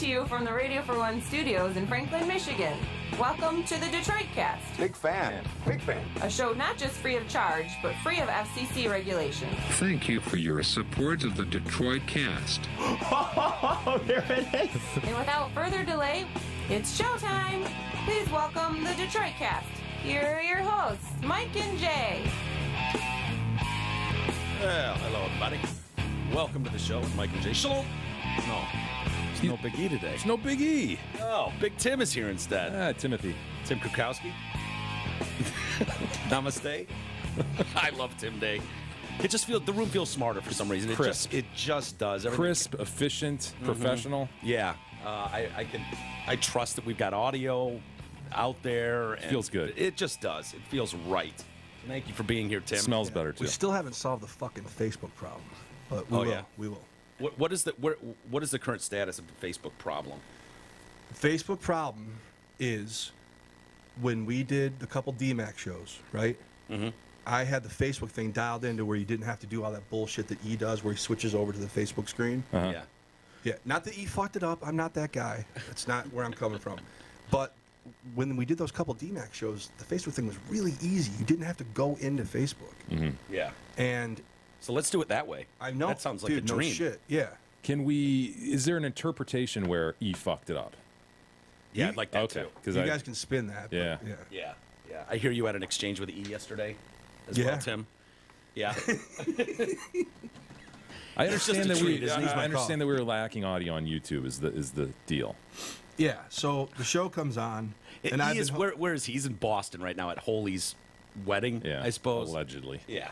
to you from the Radio for One studios in Franklin, Michigan. Welcome to the Detroit Cast. Big fan. Big fan. A show not just free of charge, but free of FCC regulations. Thank you for your support of the Detroit Cast. Oh, there it is. And without further delay, it's showtime. Please welcome the Detroit Cast. Here are your hosts, Mike and Jay. Well, hello, everybody. Welcome to the show with Mike and Jay. Shalom. No, there's no Big E today. There's no Big E. Oh, Big Tim is here instead. Timothy. Tim Krukowski. Namaste. I love Tim Day. It just feels, the room feels smarter for some reason. Crisp. It just does. Everything. Crisp, efficient, professional. Yeah. I trust that we've got audio out there. And feels good. It just does. It feels right. Thank you for being here, Tim. Smells better, too. We still haven't solved the fucking Facebook problem, but we will. Yeah. We will. What is the current status of the Facebook problem? The Facebook problem is when we did the couple DMAC shows, right? Mm-hmm. I had the Facebook thing dialed into where you didn't have to do all that bullshit that E does where he switches over to the Facebook screen. Uh-huh. Yeah. Yeah, not that E fucked it up. I'm not that guy. That's not where I'm coming from. But when we did those couple DMAC shows, the Facebook thing was really easy. You didn't have to go into Facebook. Mm-hmm. Yeah. And so let's do it that way. I know. That sounds like dude, a dream. No shit. Yeah. Is there an interpretation where E fucked it up? Yeah, I'd like that Okay. too. You guys can spin that. but Yeah. Yeah. I hear you had an exchange with E yesterday as Yeah. well, Tim. Yeah. I understand just a treat, isn't it? I understand that we were lacking audio on YouTube. Is the deal? Yeah. So the show comes on, and he is where is he? He's in Boston right now at Holy's wedding. Yeah, I suppose. allegedly. Yeah.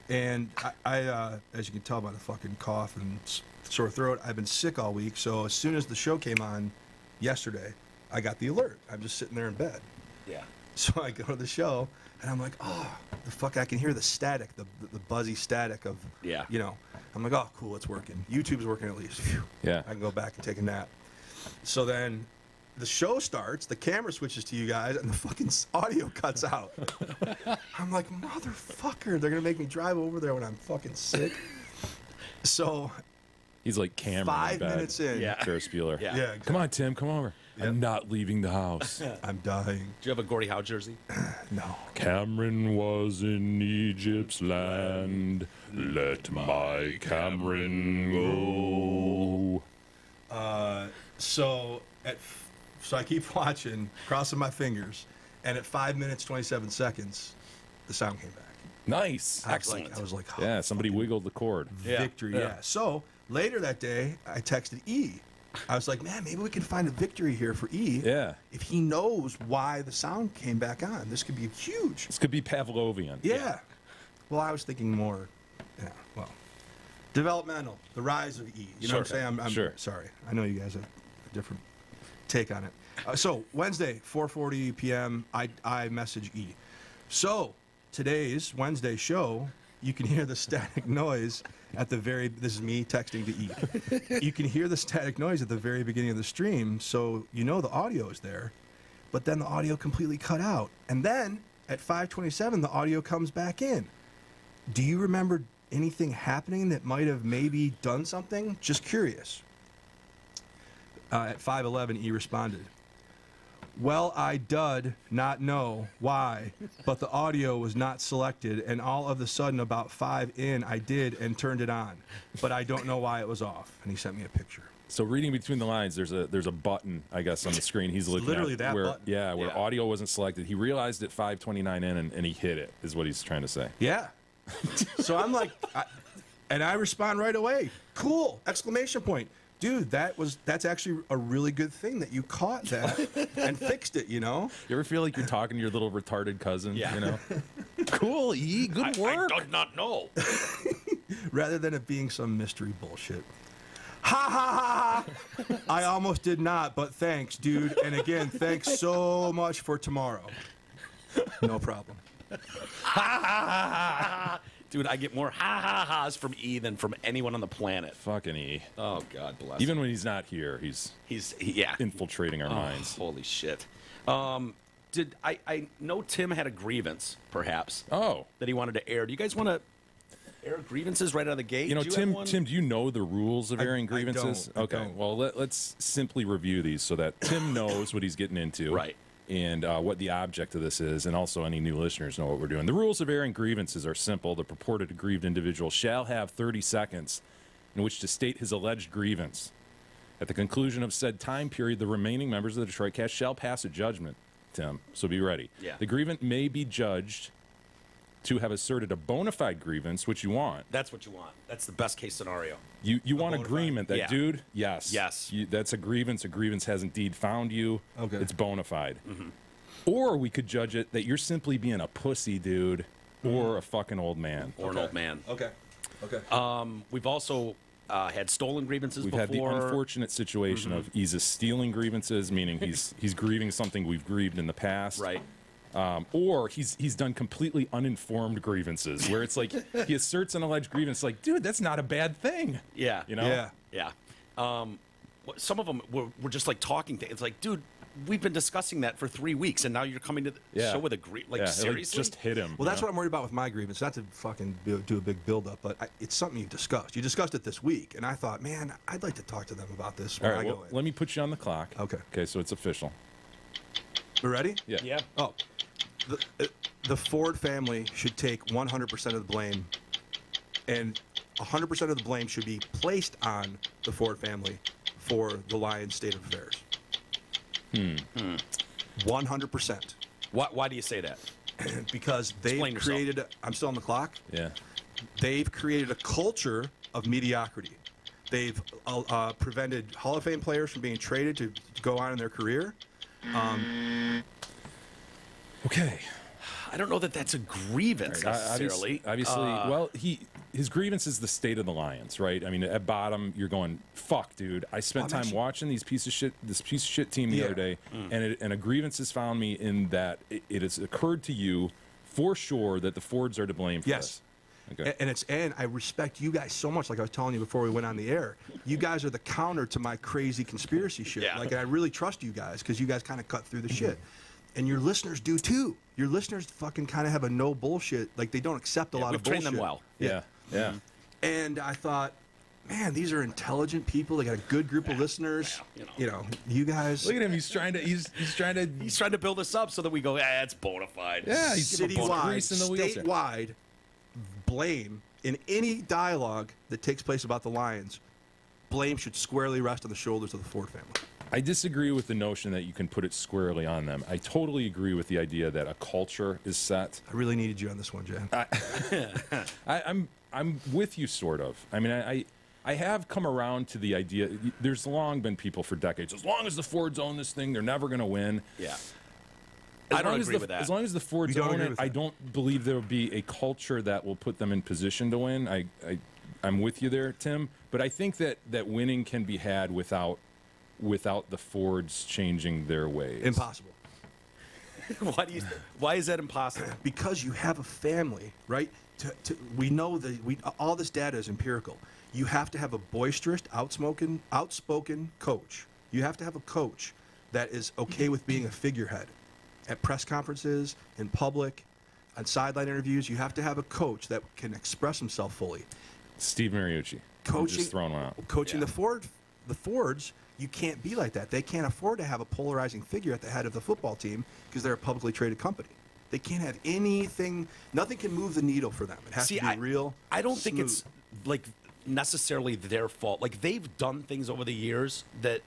And I as you can tell by the fucking cough and sore throat, I've been sick all week. So as soon as the show came on yesterday, I got the alert. I'm just sitting there in bed. Yeah. So I go to the show, and I'm like, oh, the fuck, I can hear the static, the buzzy static of, Yeah. you know. I'm like, oh, cool, it's working. YouTube's working at least. Phew. Yeah. I can go back and take a nap. So then the show starts, the camera switches to you guys, and the fucking audio cuts out. I'm like, motherfucker, they're going to make me drive over there when I'm fucking sick. So He's like Cameron. 5 in bed. minutes in. Yeah. Ferris Bueller. Yeah. Yeah, Come on, Tim. Come over. Yep. I'm not leaving the house. I'm dying. Do you have a Gordie Howe jersey? No. Cameron was in Egypt's land. Let my Cameron go. So I keep watching, crossing my fingers, and at 5 minutes 27 seconds, the sound came back. Nice. Excellent. I was like, oh, Yeah, somebody wiggled the cord. victory. Yeah. So later that day, I texted E. I was like, man, maybe we can find a victory here for E. Yeah. If he knows why the sound came back on, this could be huge. This could be Pavlovian. Yeah. Well, I was thinking more, developmental, the rise of E. You know what I'm saying? I'm Sure. sorry. I know you guys have a different take on it. So Wednesday, 4:40 p.m., I message E. So today's Wednesday show, you can hear the static noise at the this is me texting to E. You can hear the static noise at the very beginning of the stream, so you know the audio is there, but then the audio completely cut out. And then at 5:27, the audio comes back in. Do you remember anything happening that might have maybe done something? Just curious. At 5:11, E responded, well, I dud not know why, but the audio was not selected, and all of a sudden, about 5 in, I did and turned it on, but I don't know why it was off. And he sent me a picture. So reading between the lines, there's a button, I guess, on the screen. He's looking literally at that where, button. Yeah, where Yeah. audio wasn't selected. He realized at 5:29 in, and he hit it. Is what he's trying to say. Yeah. So I'm like, and I respond right away. Cool! Exclamation point. Dude, that's actually a really good thing that you caught that and fixed it, you know? You ever feel like you're talking to your little retarded cousin? Yeah. You know. Cool, E. Good work. I did not know. Rather than it being some mystery bullshit. Ha ha ha ha! I almost did not, but thanks, dude. And again, thanks so much for tomorrow. No problem. Dude, I get more ha-ha-has from E than from anyone on the planet. Fucking E. Oh, God bless Even him. when he's not here, he's Yeah. infiltrating our minds. Holy shit. Did I know Tim had a grievance, perhaps, Oh, that he wanted to air. Do you guys want to air grievances right out of the gate? You know, Do have one? Tim, do you know the rules of airing grievances? I Okay, don't. well, let's simply review these so that Tim knows what he's getting into. Right. And what the object of this is, and also any new listeners know what we're doing. The rules of airing grievances are simple. The purported aggrieved individual shall have 30 seconds in which to state his alleged grievance. At the conclusion of said time period, the remaining members of the Detroit Cast shall pass a judgment, Tim, so be ready. Yeah. The grievant may be judged to have asserted a bona fide grievance, which you want. That's what you want. That's the best case scenario. You want bona fide? agreement that, Yeah. dude, yes. Yes. That's a grievance. A grievance has indeed found you. Okay. It's bona fide. Or we could judge it that you're simply being a pussy, dude, or a fucking old man. Or an old man. Okay. Okay. We've also had stolen grievances We've before. had the unfortunate situation of either stealing grievances, meaning he's grieving something we've grieved in the past. Right. Or he's done completely uninformed grievances, where it's like he asserts an alleged grievance, like, dude, that's not a bad thing. Yeah. You know? Yeah. Yeah. Some of them were just like talking things. It's like, dude, we've been discussing that for 3 weeks, and now you're coming to the Yeah. show with a like Yeah, seriously. just hit him. Well, that's what I'm worried about with my grievance. Not to fucking do a big build-up, but it's something you've discussed. You discussed it this week, and I thought, man, I'd like to talk to them about this All when right, I well, go in. let me put you on the clock. Okay. Okay, so it's official. We ready? Yeah. Yeah. Oh, the Ford family should take 100% of the blame, and 100% of the blame should be placed on the Ford family for the Lions' state of affairs. 100%. Why do you say that? Because Explain they've yourself. created. I'm still on the clock. Yeah. They've created a culture of mediocrity. They've prevented Hall of Fame players from being traded to go on in their career. Okay. I don't know that that's a grievance necessarily. Obviously, well, his grievance is the state of the Lions, right? I mean, at bottom, you're going, fuck, dude. I spent I'm time actually- watching this piece of shit team the Yeah. other day, and a grievance has found me in that it has occurred to you for sure that the Fords are to blame for Yes. this. Okay. And I respect you guys so much. Like I was telling you before we went on the air, you guys are the counter to my crazy conspiracy shit. Yeah. Like, and I really trust you guys because you guys kind of cut through the shit, and your listeners do too. Your listeners fucking kind of have a no bullshit. Like, they don't accept a lot we've of bullshit. trained them well. Yeah. Yeah. And I thought, man, these are intelligent people. They got a good group of listeners. You guys. Look at him. He's trying to. He's trying to build us up so that we go, it's bona fide. Yeah, he's giving a Citywide, grease in the wheels here. statewide blame in any dialogue that takes place about the Lions, blame should squarely rest on the shoulders of the Ford family. I disagree with the notion that you can put it squarely on them. I totally agree with the idea that a culture is set. I really needed you on this one, Jan. I'm with you, sort of. I mean, I have come around to the idea. There's long been people for decades. As long as the Fords own this thing, they're never going to win. Yeah. As I don't long agree as with that. As long as the Fords You don't own agree it, with I that? don't believe there will be a culture that will put them in position to win. I'm with you there, Tim. But I think that winning can be had without the Fords changing their ways. Impossible. Why is that impossible? Because you have a family, right? We know that all this data is empirical. You have to have a boisterous, outspoken coach. You have to have a coach that is okay with being a figurehead at press conferences, in public, on sideline interviews. You have to have a coach that can express himself fully. Steve Mariucci. I'm Coaching, just throwing one out. coaching Yeah. the Fords, you can't be like that. They can't afford to have a polarizing figure at the head of the football team because they're a publicly traded company. They can't have anything. Nothing can move the needle for them. It has to be real. I don't think smooth. it's like necessarily their fault. Like, they've done things over the years that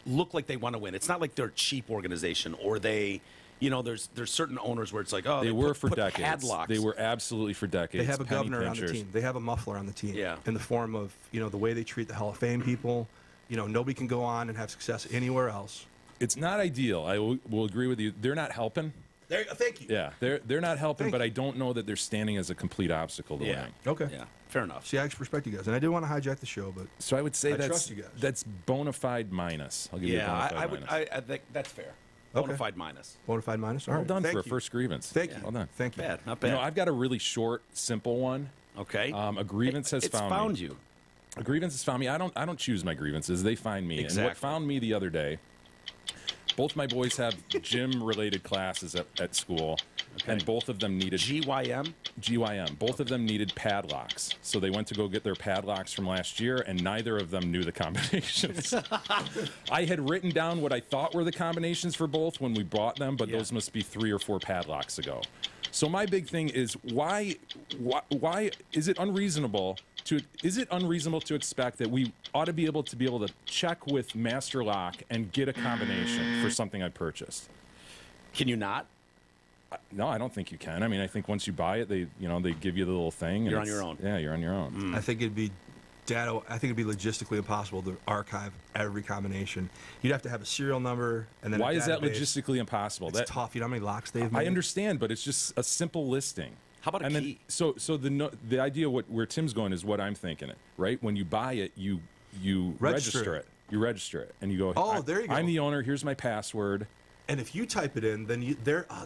look like they want to win. It's not like they're a cheap organization or they, there's certain owners where it's like, oh, They were for put decades. padlocks. They were absolutely for decades. They have a penny governor on the pinchers. team. They have a muffler on the team. Yeah. In the form of, the way they treat the Hall of Fame people. Nobody can go on and have success anywhere else. It's not ideal. I will agree with you. They're not helping. Thank you. Yeah, they're not helping, Thank but you. I don't know that they're standing as a complete obstacle to Yeah. winning. Okay. Yeah, fair enough. See, I respect you guys. And I didn't want to hijack the show, but So I would say I that's trust you guys. that's bona fide minus. I'll give you a Yeah, bona fide I would. minus. I think that's fair. Okay. Bona fide minus. bona fide minus. All Well right. done Thank for a you. first grievance. Thank you. Well done. Thank you. Bad, not You bad. know, I've got a really short, simple one. Okay. A grievance has it's found me. you. A grievance has found me. I don't choose my grievances. They find me. And what Exactly. found me the other day, both my boys have gym-related classes at school. and both of them needed GYM. GYM. Both of them needed padlocks. So they went to go get their padlocks from last year, and neither of them knew the combinations. I had written down what I thought were the combinations for both when we bought them, but those must be 3 or 4 padlocks ago. So my big thing is why is it unreasonable to expect that we ought to be able to check with Master Lock and get a combination for something I purchased? Can you not? No, I don't think you can. I mean, I think once you buy it, they give you the little thing. And You're on your own. Yeah, you're on your own. I think it'd be logistically impossible to archive every combination. You'd have to have a serial number and then. Why a is that database. logistically impossible? It's tough. You know how many locks they've made? I understand, but it's just a simple listing. How about a and key? Then, so the idea where Tim's going is what I'm thinking. It right when you buy it, you register it. You register it, and you go. Oh, there you go. I'm the owner. Here's my password. And if you type it in, then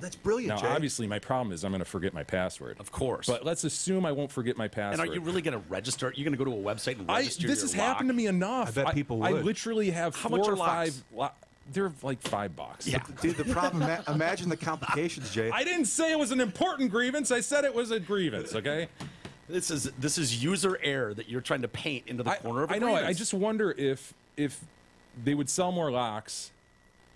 that's brilliant, Now, Jay. obviously, my problem is I'm going to forget my password. Of course. But let's assume I won't forget my password. And are you really going to register? You're going to go to a website and register This your has lock? happened to me enough. I bet people I would. literally have How 4 much or are locks? 5. They're like $5. Yeah. Dude, the problem, imagine the complications, Jay. I didn't say it was an important grievance. I said it was a grievance, okay? This is user error that you're trying to paint into the corner of a I know. I grievance. just wonder if they would sell more locks.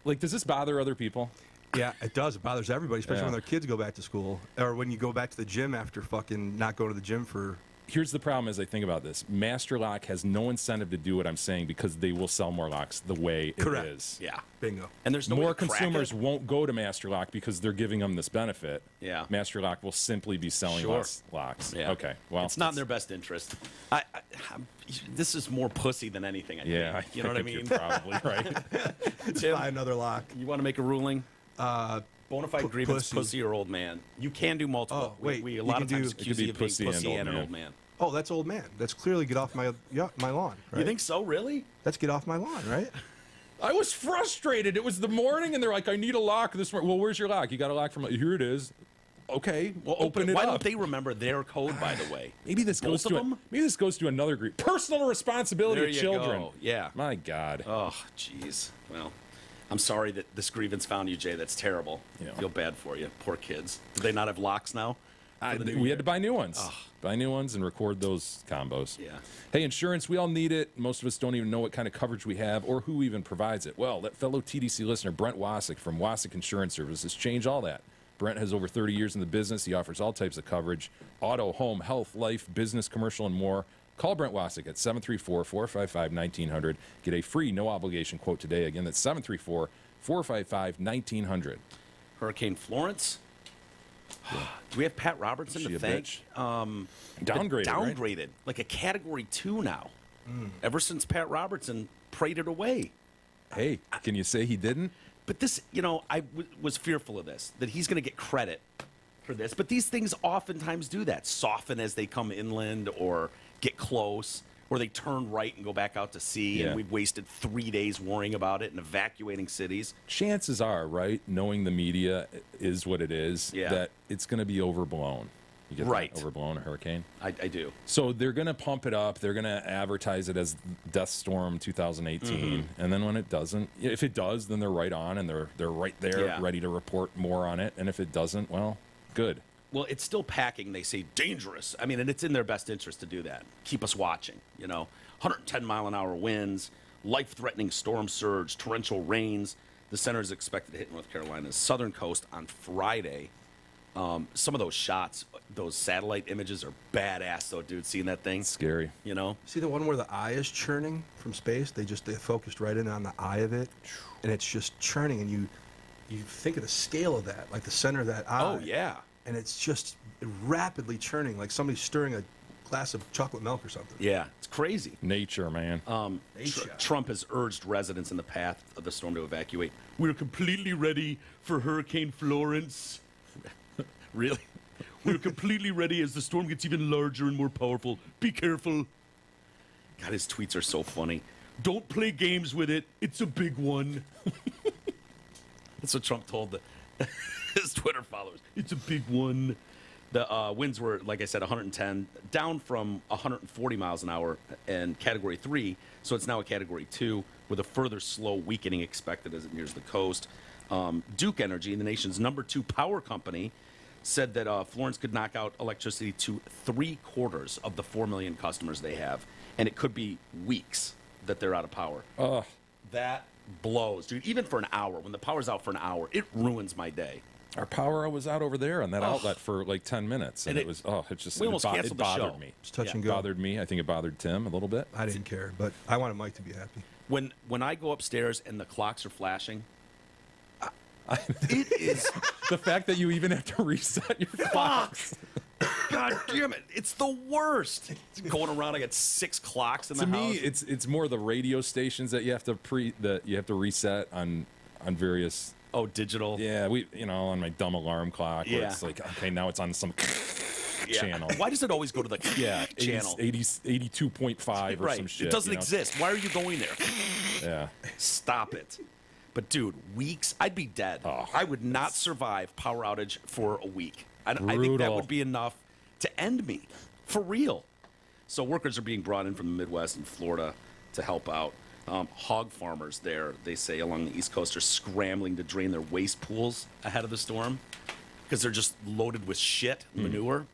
Like, does this bother other people? Yeah, it does. It bothers everybody, especially Yeah. when their kids go back to school or when you go back to the gym after fucking not going to the gym for. Here's the problem as I think about this. Master Lock has no incentive to do what I'm saying because they will sell more locks the way Correct. it is. Yeah. Bingo. And there's no way More to crack consumers it. won't go to Master Lock because they're giving them this benefit. Yeah. Master Lock will simply be selling Sure. less locks. Yeah. Okay. Well, it's not in their best interest. This is more pussy than anything. I Yeah, think. You know what I mean? You're probably right. Tim, Buy another lock. you want to make a ruling? Bona fide grievance, pussy or old man. You can do multiple. Oh, wait, we a you lot can of times do- it could accuse be you of being pussy pussy and and old an man. old man. Oh, that's old man. That's clearly get off my lawn. Right? You think so? Really? That's get off my lawn, right? I was frustrated. It was the morning, and they're like, I need a lock this morning. Well, where's your lock? You got a lock from... Here it is. Okay, well, open it Why up. don't they remember their code, by the way? Maybe this goes Both to of them? maybe this goes to another group. Personal responsibility There of you children. go. Yeah. My God. Oh, jeez. Well, I'm sorry that this grievance found you, Jay. That's terrible. Yeah. I feel bad for you. Poor kids. Do they not have locks now? For the new We year? had to buy new ones. Buy new ones and record those combos. Yeah. Hey, insurance, we all need it. Most of us don't even know what kind of coverage we have or who even provides it. Well, that fellow TDC listener, Brent Wasick from Wasick Insurance Services, changed all that. Brent has over 30 years in the business. He offers all types of coverage: auto, home, health, life, business, commercial, and more. Call Brent Wasick at 734-455-1900. Get a free, no-obligation quote today. Again, that's 734-455-1900. Hurricane Florence. Do we have Pat Robertson She to a thank? bitch? Downgraded, Downgraded, like a Category 2 now. Ever since Pat Robertson prayed it away. Hey, can you say he didn't? But this, I was fearful of this, that he's going to get credit for this. But these things oftentimes do that, soften as they come inland or get close, or they turn right and go back out to sea. Yeah. And we've wasted 3 days worrying about it and evacuating cities. Chances are, right, knowing the media is what it is, Yeah. that it's going to be overblown. You get Right. that? Overblown, a hurricane. I do. So they're going to pump it up. They're going to advertise it as Death Storm 2018. And then when it doesn't, if it does, then they're right on and they're right there Yeah. ready to report more on it. And if it doesn't, well, good. Well, it's still packing. They say dangerous. I mean, and it's in their best interest to do that. Keep us watching. 110-mile-an-hour winds, life-threatening storm surge, torrential rains. The center is expected to hit North Carolina's southern coast on Friday. Some of those shots, those satellite images are badass, though, dude. Seeing that thing, Scary. See the one where the eye is churning from space? They focused right in on the eye of it, and it's just churning. And you think of the scale of that, like the center of that eye. Oh yeah. And it's just rapidly churning, like somebody's stirring a glass of chocolate milk or something. Yeah, it's crazy. Nature, man. Trump has urged residents in the path of the storm to evacuate. We're completely ready for Hurricane Florence. Really? We're completely ready as the storm gets even larger and more powerful. Be careful. God, his tweets are so funny. Don't play games with it. It's a big one. That's what Trump told his Twitter followers. It's a big one. The winds were, like I said, 110, down from 140 miles an hour and Category 3, so it's now a Category 2 with a further slow weakening expected as it nears the coast. Duke Energy, the nation's #2 power company, said that Florence could knock out electricity to 3/4 of the 4 million customers they have, and it could be weeks that they're out of power. That blows, dude. Even for an hour, when the power's out for an hour, it ruins my day. Our power was out over there on that outlet for like 10 minutes, and it was we almost canceled the show. Bothered me. It's touch and It go. bothered me. I think it bothered Tim a little bit. I didn't care, but I wanted Mike to be happy. When I go upstairs and the clocks are flashing, it is The fact that you even have to reset your clocks. God damn it! It's the worst. It's going around. I got 6 clocks in the To house. me, it's more the radio stations that you have to reset on various. Oh, digital. Yeah, on my dumb alarm clock. Where Yeah. it's like, okay, now it's on some Yeah. channel. Why does it always go to the channel? 82.5 or Right. some shit. It doesn't exist. Why are you going there? Yeah. Stop it. But dude, weeks, I'd be dead. Oh. I would not survive power outage for a week. I think that Brutal. would be enough to end me, for real. So workers are being brought in from the Midwest and Florida to help out. Hog farmers there, they say, along the East Coast are scrambling to drain their waste pools ahead of the storm because they're just loaded with shit, manure.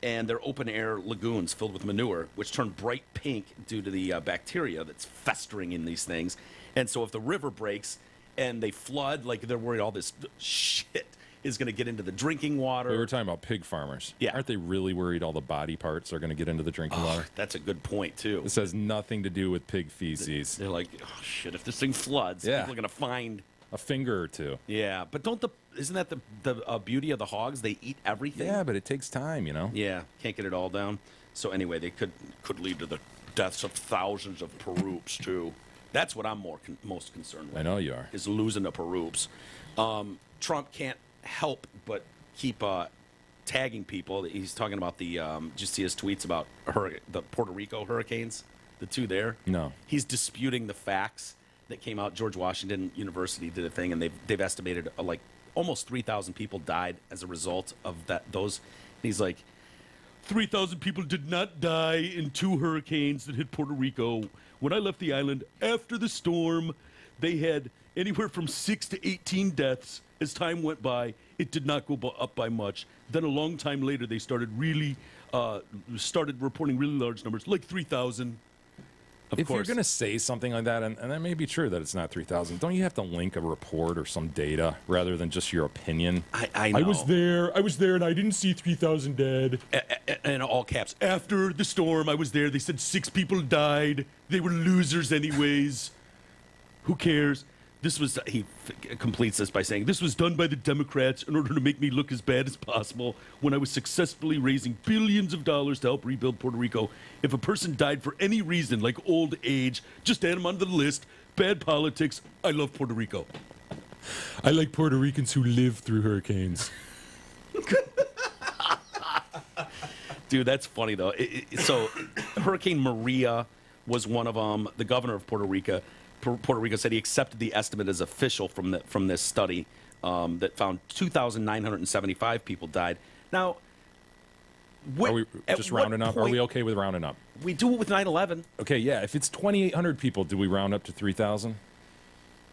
And they're open-air lagoons filled with manure, which turn bright pink due to the bacteria that's festering in these things. And so if the river breaks and they flood, like they're worried all this shit is going to get into the drinking water. We were talking about pig farmers. Yeah. Aren't they really worried all the body parts are going to get into the drinking water? That's a good point, too. This has nothing to do with pig feces. They're like, oh, shit, if this thing floods, Yeah. people are going to find... A finger or two. Yeah, but isn't that the beauty of the hogs? They eat everything. Yeah, but it takes time, Yeah, can't get it all down. So anyway, they could lead to the deaths of thousands of Peroops too. That's what I'm most concerned with. I know you are. Is losing the Peroops. Trump can't help but keep tagging people. He's talking about the. Did you see his tweets about the Puerto Rico hurricanes? The two there. No. He's disputing the facts that came out. George Washington University did a thing, and they've estimated like almost 3,000 people died as a result of those. And he's like, 3,000 people did not die in 2 hurricanes that hit Puerto Rico. When I left the island after the storm, they had anywhere from 6 to 18 deaths. As time went by, it did not go up by much. Then a long time later, they started reporting really large numbers, like 3,000. If you're going to say something like that, and that may be true that it's not 3,000, don't you have to link a report or some data rather than just your opinion? I know. I was there, and I didn't see 3,000 dead. In all caps. After the storm, I was there. They said 6 people died. They were losers anyways. Who cares? He completes this by saying, this was done by the Democrats in order to make me look as bad as possible when I was successfully raising billions of dollars to help rebuild Puerto Rico. If a person died for any reason, like old age, just add them onto the list. Bad politics. I love Puerto Rico. I like Puerto Ricans who live through hurricanes. Dude, that's funny, though. So Hurricane Maria was one of them. The governor of Puerto Rico said he accepted the estimate as official from this study that found 2,975 people died. Now, Are we just rounding up? Are we okay with rounding up? We do it with 9/11. Okay, yeah. If it's 2,800 people, do we round up to 3,000?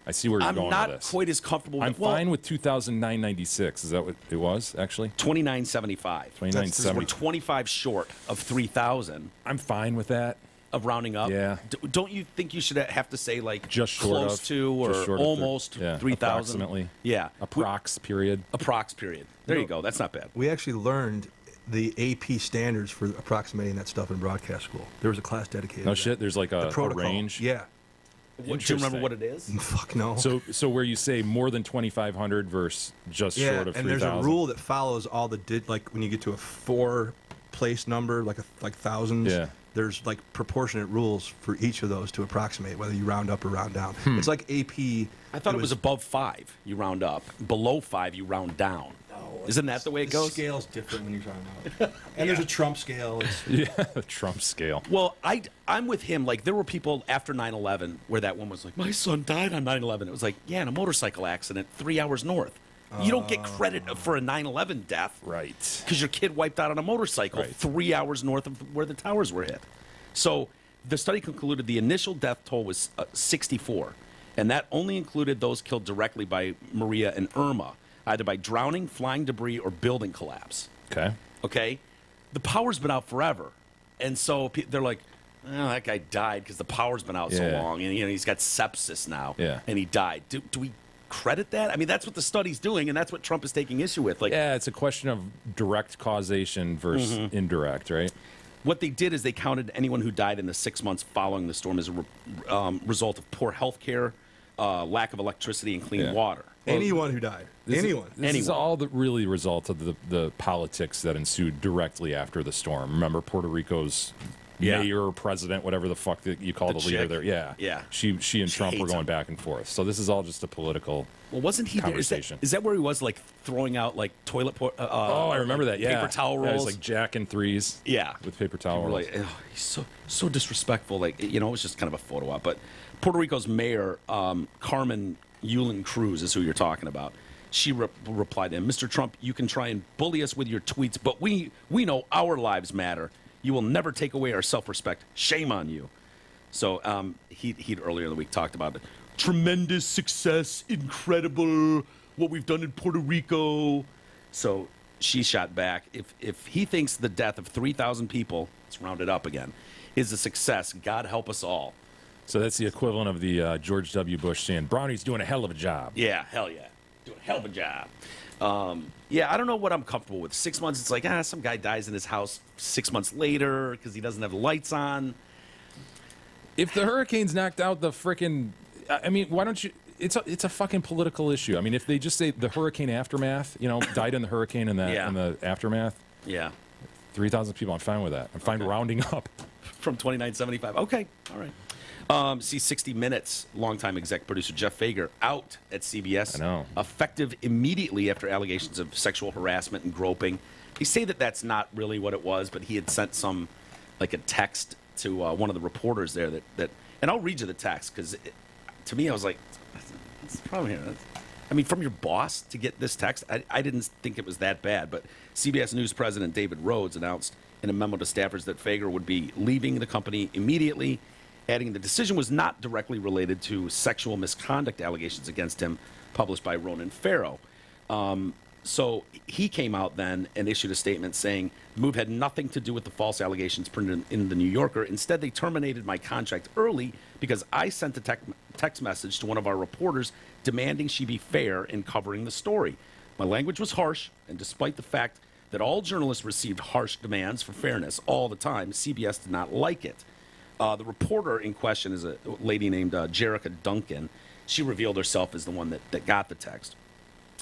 I see where you're going with I'm not this. quite as comfortable I'm with fine with 2,996. Is that what it was, actually? 2,975. 2,975. We're 25 short of 3,000 I'm fine with that. of rounding up. Yeah. Don't you think you should have to say, like, Just short close of. to or Just short of almost yeah, 3,000? approximately. Yeah. Approx period. Approx period. There you go. That's not bad. We actually learned the AP standards for approximating that stuff in broadcast school. There was a class dedicated No to shit. that. There's like The a protocol. range. Yeah. Do you remember what it is? Fuck no. So where you say more than 2,500 versus just yeah, short of 3,000. and there's a rule that follows all the like when you get to a 4-place number, like thousands. Yeah. There's like proportionate rules for each of those to approximate whether you round up or round down. It's like AP. I thought it was above 5, you round up. Below 5, you round down. Isn't that the way it The goes? scale's different when you're trying out. And there's a Trump scale. It's, Yeah, the Trump scale. Well, I'm with him. Like, there were people after 9/11 where that one was like, my son died on 9/11. It was like, yeah, in a motorcycle accident 3 hours north. You don't get credit for a 9/11 death. Right. Because your kid wiped out on a motorcycle Right. 3 hours north of where the towers were hit. So the study concluded the initial death toll was 64, and that only included those killed directly by Maria and Irma. either by drowning, flying debris, or building collapse. Okay. Okay? The power's been out forever. And so they're like, oh, that guy died because the power's been out so Yeah. long. And, he's got sepsis now. Yeah. And he died. Do we credit that? I mean, that's what the study's doing, and that's what Trump is taking issue with. Like, Yeah, it's a question of direct causation versus indirect, right? what they did is they counted anyone who died in the 6 months following the storm as a result of poor health care, lack of electricity, and clean Yeah. water. Anyone who died. Anyone. This is Anyone. all the really result of the politics that ensued directly after the storm. Remember Puerto Rico's Yeah. mayor, president, whatever the fuck that you call the leader chick. there. Yeah. Yeah. She and She Trump were hates going him. back and forth. So this is all just a political. Well, wasn't he there? Conversation. Is that where he was, like, throwing out, like, I remember that. Yeah. Paper towel rolls? Yeah, it was like jacking threes. Yeah. With paper towel People were rolls. like, "Oh, he's so disrespectful." Like, it was just kind of a photo op. But Puerto Rico's mayor, Carmen Yulin Cruz, is who you're talking about. She replied to him, "Mr. Trump, you can try and bully us with your tweets, but we know our lives matter. You will never take away our self-respect. Shame on you." So he'd earlier in the week talked about it. Tremendous success, incredible, what we've done in Puerto Rico. So she shot back. If he thinks the death of 3,000 people, let's round it up again, is a success, God help us all. So that's the equivalent of the George W. Bush saying, Brownie's doing a hell of a job. Yeah, hell yeah. Doing a hell of a job. Yeah, I don't know what I'm comfortable with. 6 months, it's like, some guy dies in his house 6 months later because he doesn't have the lights on. If the hurricane's knocked out the frickin', I mean, why don't you? It's a fucking political issue. I mean, if they just say the hurricane aftermath, died in the hurricane and Yeah. in the aftermath, Yeah. 3,000 people, I'm fine with that. I'm fine rounding up. From 2975. Okay, all right. See 60 Minutes, longtime exec producer Jeff Fager out at CBS. I know. Effective immediately after allegations of sexual harassment and groping. They say that that's not really what it was, but he had sent a text to one of the reporters there that and I'll read you the text because to me I was like, what's the problem here? I mean, from your boss to get this text, I didn't think it was that bad. But CBS News president David Rhodes announced in a memo to staffers that Fager would be leaving the company immediately, adding the decision was not directly related to sexual misconduct allegations against him published by Ronan Farrow. So he came out then and issued a statement saying the move had nothing to do with the false allegations printed in the New Yorker. Instead, they terminated my contract early because I sent a text message to one of our reporters demanding she be fair in covering the story. My language was harsh, and despite the fact that all journalists received harsh demands for fairness all the time, CBS did not like it. The reporter in question is a lady named Jerica Duncan. She revealed herself as the one that got the text.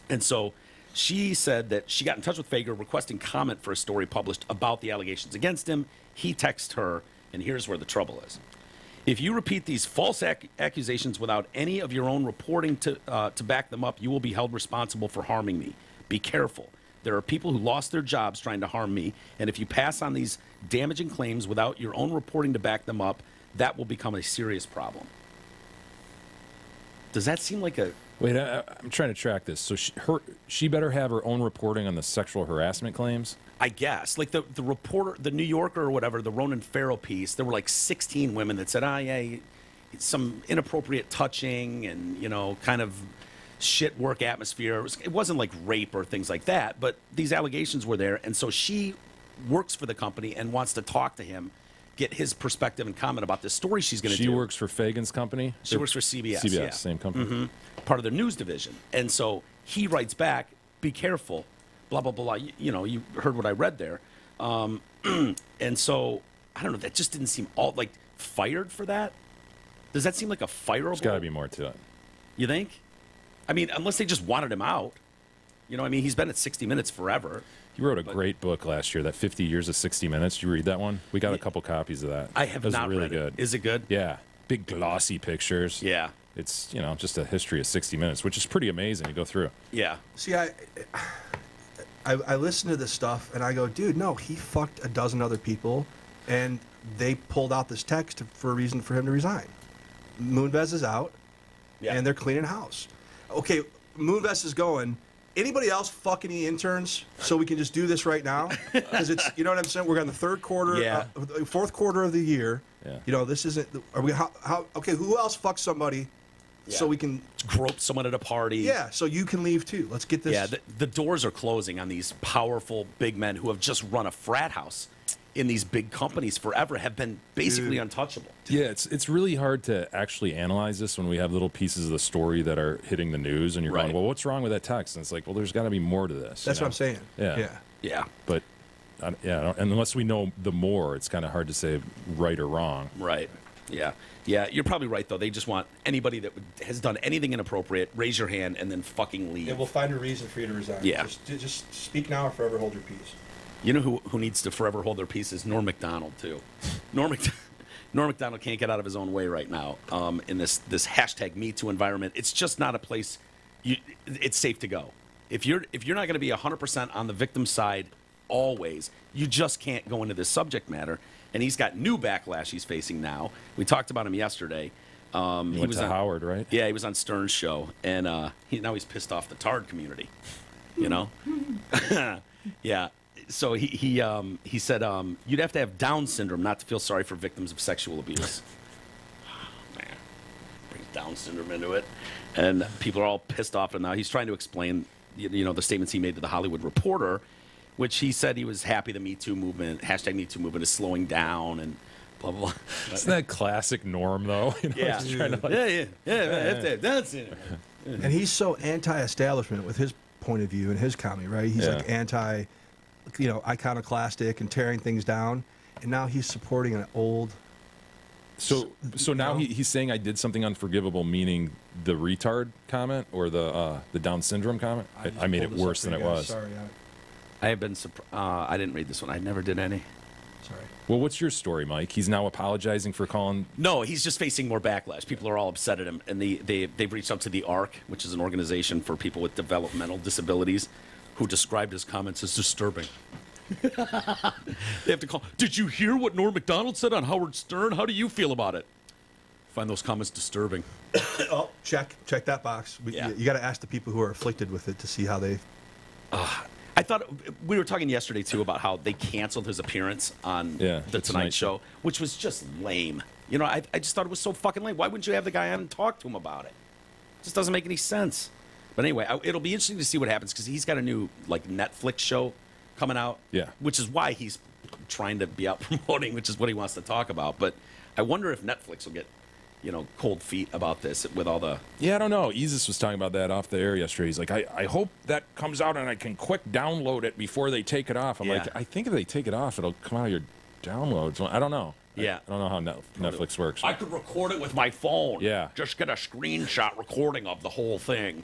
And so she said that she got in touch with Fager requesting comment for a story published about the allegations against him. He texted her, and here's where the trouble is. If you repeat these false accusations without any of your own reporting to back them up, you will be held responsible for harming me. Be careful. There are people who lost their jobs trying to harm me, and if you pass on these damaging claims without your own reporting to back them up, that will become a serious problem. Does that seem like a... Wait, I'm trying to track this. So she better have her own reporting on the sexual harassment claims? I guess. Like the reporter, the New Yorker or whatever, the Ronan Farrow piece, there were like 16 women that said, some inappropriate touching and, kind of shit work atmosphere. It wasn't like rape or things like that, but these allegations were there. And so she works for the company and wants to talk to him, get his perspective and comment about this story she's going to do. She works for Fagan's company? She works for CBS. CBS, yeah. same company. Part of their news division. And so he writes back, be careful, blah, blah, blah. You heard what I read there. And so, I don't know, that just didn't seem fired for that? Does that seem like a fireable? There's got to be more to it. You think? I mean, unless they just wanted him out. He's been at 60 Minutes forever. He wrote a great book last year, that 50 Years of 60 Minutes. Did you read that one? We got a couple copies of that. I have not not really read good. It. Is it good? Yeah. Big glossy pictures. Yeah. It's, just a history of 60 Minutes, which is pretty amazing to go through. Yeah. See, I listen to this stuff and I go, dude, no, he fucked a dozen other people, and they pulled out this text for a reason for him to resign. Moonves is out, and they're cleaning house. Okay, Moonves is going. Anybody else fuck any interns so we can just do this right now? Because it's, you know what I'm saying? We're on the third quarter, fourth quarter of the year. Yeah. This isn't. Are we? Okay, who else fucks somebody so we can grope someone at a party. Yeah, so you can leave too. Let's get this. Yeah, the doors are closing on these powerful big men who have just run a frat house in these big companies forever, have been basically untouchable. Yeah, it's really hard to actually analyze this when we have little pieces of the story that are hitting the news, and you're going, well, what's wrong with that text? And it's like, well, there's got to be more to this. That's what I'm saying. Yeah. But, unless we know the more, it's kind of hard to say right or wrong. Right. Yeah. Yeah, you're probably right, though. They just want anybody that has done anything inappropriate, raise your hand, and then fucking leave. Yeah, we'll find a reason for you to resign. Yeah. Just speak now or forever hold your peace. You know who needs to forever hold their peace is Norm Macdonald, too. Norm Macdonald can't get out of his own way right now in this hashtag #MeToo environment. It's just not a place it's safe to go. If you're not going to be 100% on the victim's side always, you just can't go into this subject matter. And he's got new backlash he's facing now. We talked about him yesterday. He went to Howard, right? Yeah, he was on Stern's show, and now he's pissed off the Tard community. You know? Yeah. So he said you'd have to have Down syndrome not to feel sorry for victims of sexual abuse. Man, brings Down syndrome into it, and people are all pissed off. And now he's trying to explain, the statements he made to the Hollywood Reporter, which he said he was happy the #MeToo movement is slowing down and blah blah blah. Isn't that classic Norm though? Yeah, that's it. And he's so anti-establishment with his point of view and his comedy, right? He's like anti. Iconoclastic and tearing things down, and now he's supporting an old. So now he's saying I did something unforgivable, meaning the retard comment or the Down syndrome comment. I made it worse than it was. Sorry, I have been. I didn't read this one. I never did any. Sorry. Well, what's your story, Mike? He's now apologizing for calling. No, he's just facing more backlash. People are all upset at him, and they've reached out to the ARC, which is an organization for people with developmental disabilities, who described his comments as disturbing. They have to call. Did you hear what Norm Macdonald said on Howard Stern? How do you feel about it? Find those comments disturbing. Oh, check that box. You got to ask the people who are afflicted with it to see how they. I thought we were talking yesterday too about how they canceled his appearance on the Tonight Show, which was just lame. I just thought it was so fucking lame. Why wouldn't you have the guy on and talk to him about it? It just doesn't make any sense. But anyway, it'll be interesting to see what happens because he's got a new Netflix show coming out. Yeah. Which is why he's trying to be out promoting, which is what he wants to talk about. But I wonder if Netflix will get, cold feet about this with all the. Yeah, I don't know. Isis was talking about that off the air yesterday. He's like, I hope that comes out and I can quick download it before they take it off. I'm like, I think if they take it off, it'll come out of your downloads. I don't know. Yeah. I don't know how Netflix works. I could record it with my phone. Yeah. Just get a screenshot recording of the whole thing.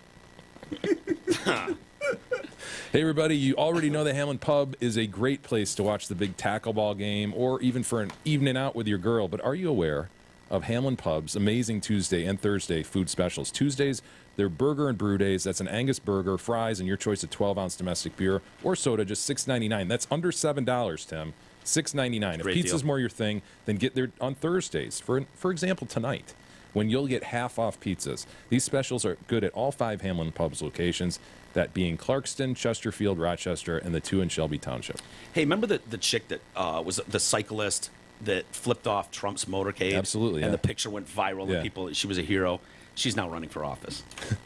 Hey everybody, you already know the Hamlin Pub is a great place to watch the big tackle ball game or even for an evening out with your girl, but are you aware of Hamlin Pub's amazing Tuesday and Thursday food specials? Tuesdays, they're burger and brew days. That's an Angus burger, fries, and your choice of 12-ounce domestic beer or soda, just $6.99. That's under $7, Tim. $6.99. If pizza's more your thing, then get there on Thursdays. For example, tonight, when you'll get half off pizzas. These specials are good at all 5 Hamlin Pubs locations, that being Clarkston, Chesterfield, Rochester, and the 2 in Shelby Township. Hey, remember the chick that was the cyclist that flipped off Trump's motorcade? Absolutely, and the picture went viral and she was a hero. She's now running for office. Isn't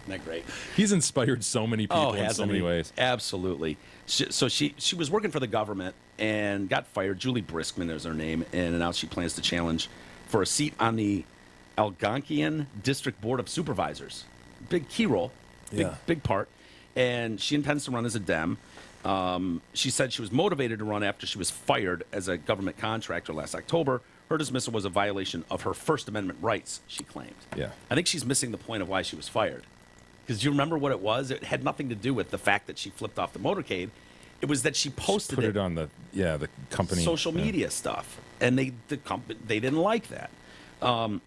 that great? He's inspired so many people in so many ways. Absolutely. She was working for the government and got fired. Julie Briskman is her name, and announced she plans to challenge for a seat on the Algonquian District Board of Supervisors. Big key role, big part. And she intends to run as a Dem. She said she was motivated to run after she was fired as a government contractor last October. Her dismissal was a violation of her First Amendment rights, she claimed. Yeah. I think she's missing the point of why she was fired. Because do you remember what it was? It had nothing to do with the fact that she flipped off the motorcade. It was that she posted put it on the company social media stuff, and they didn't like that.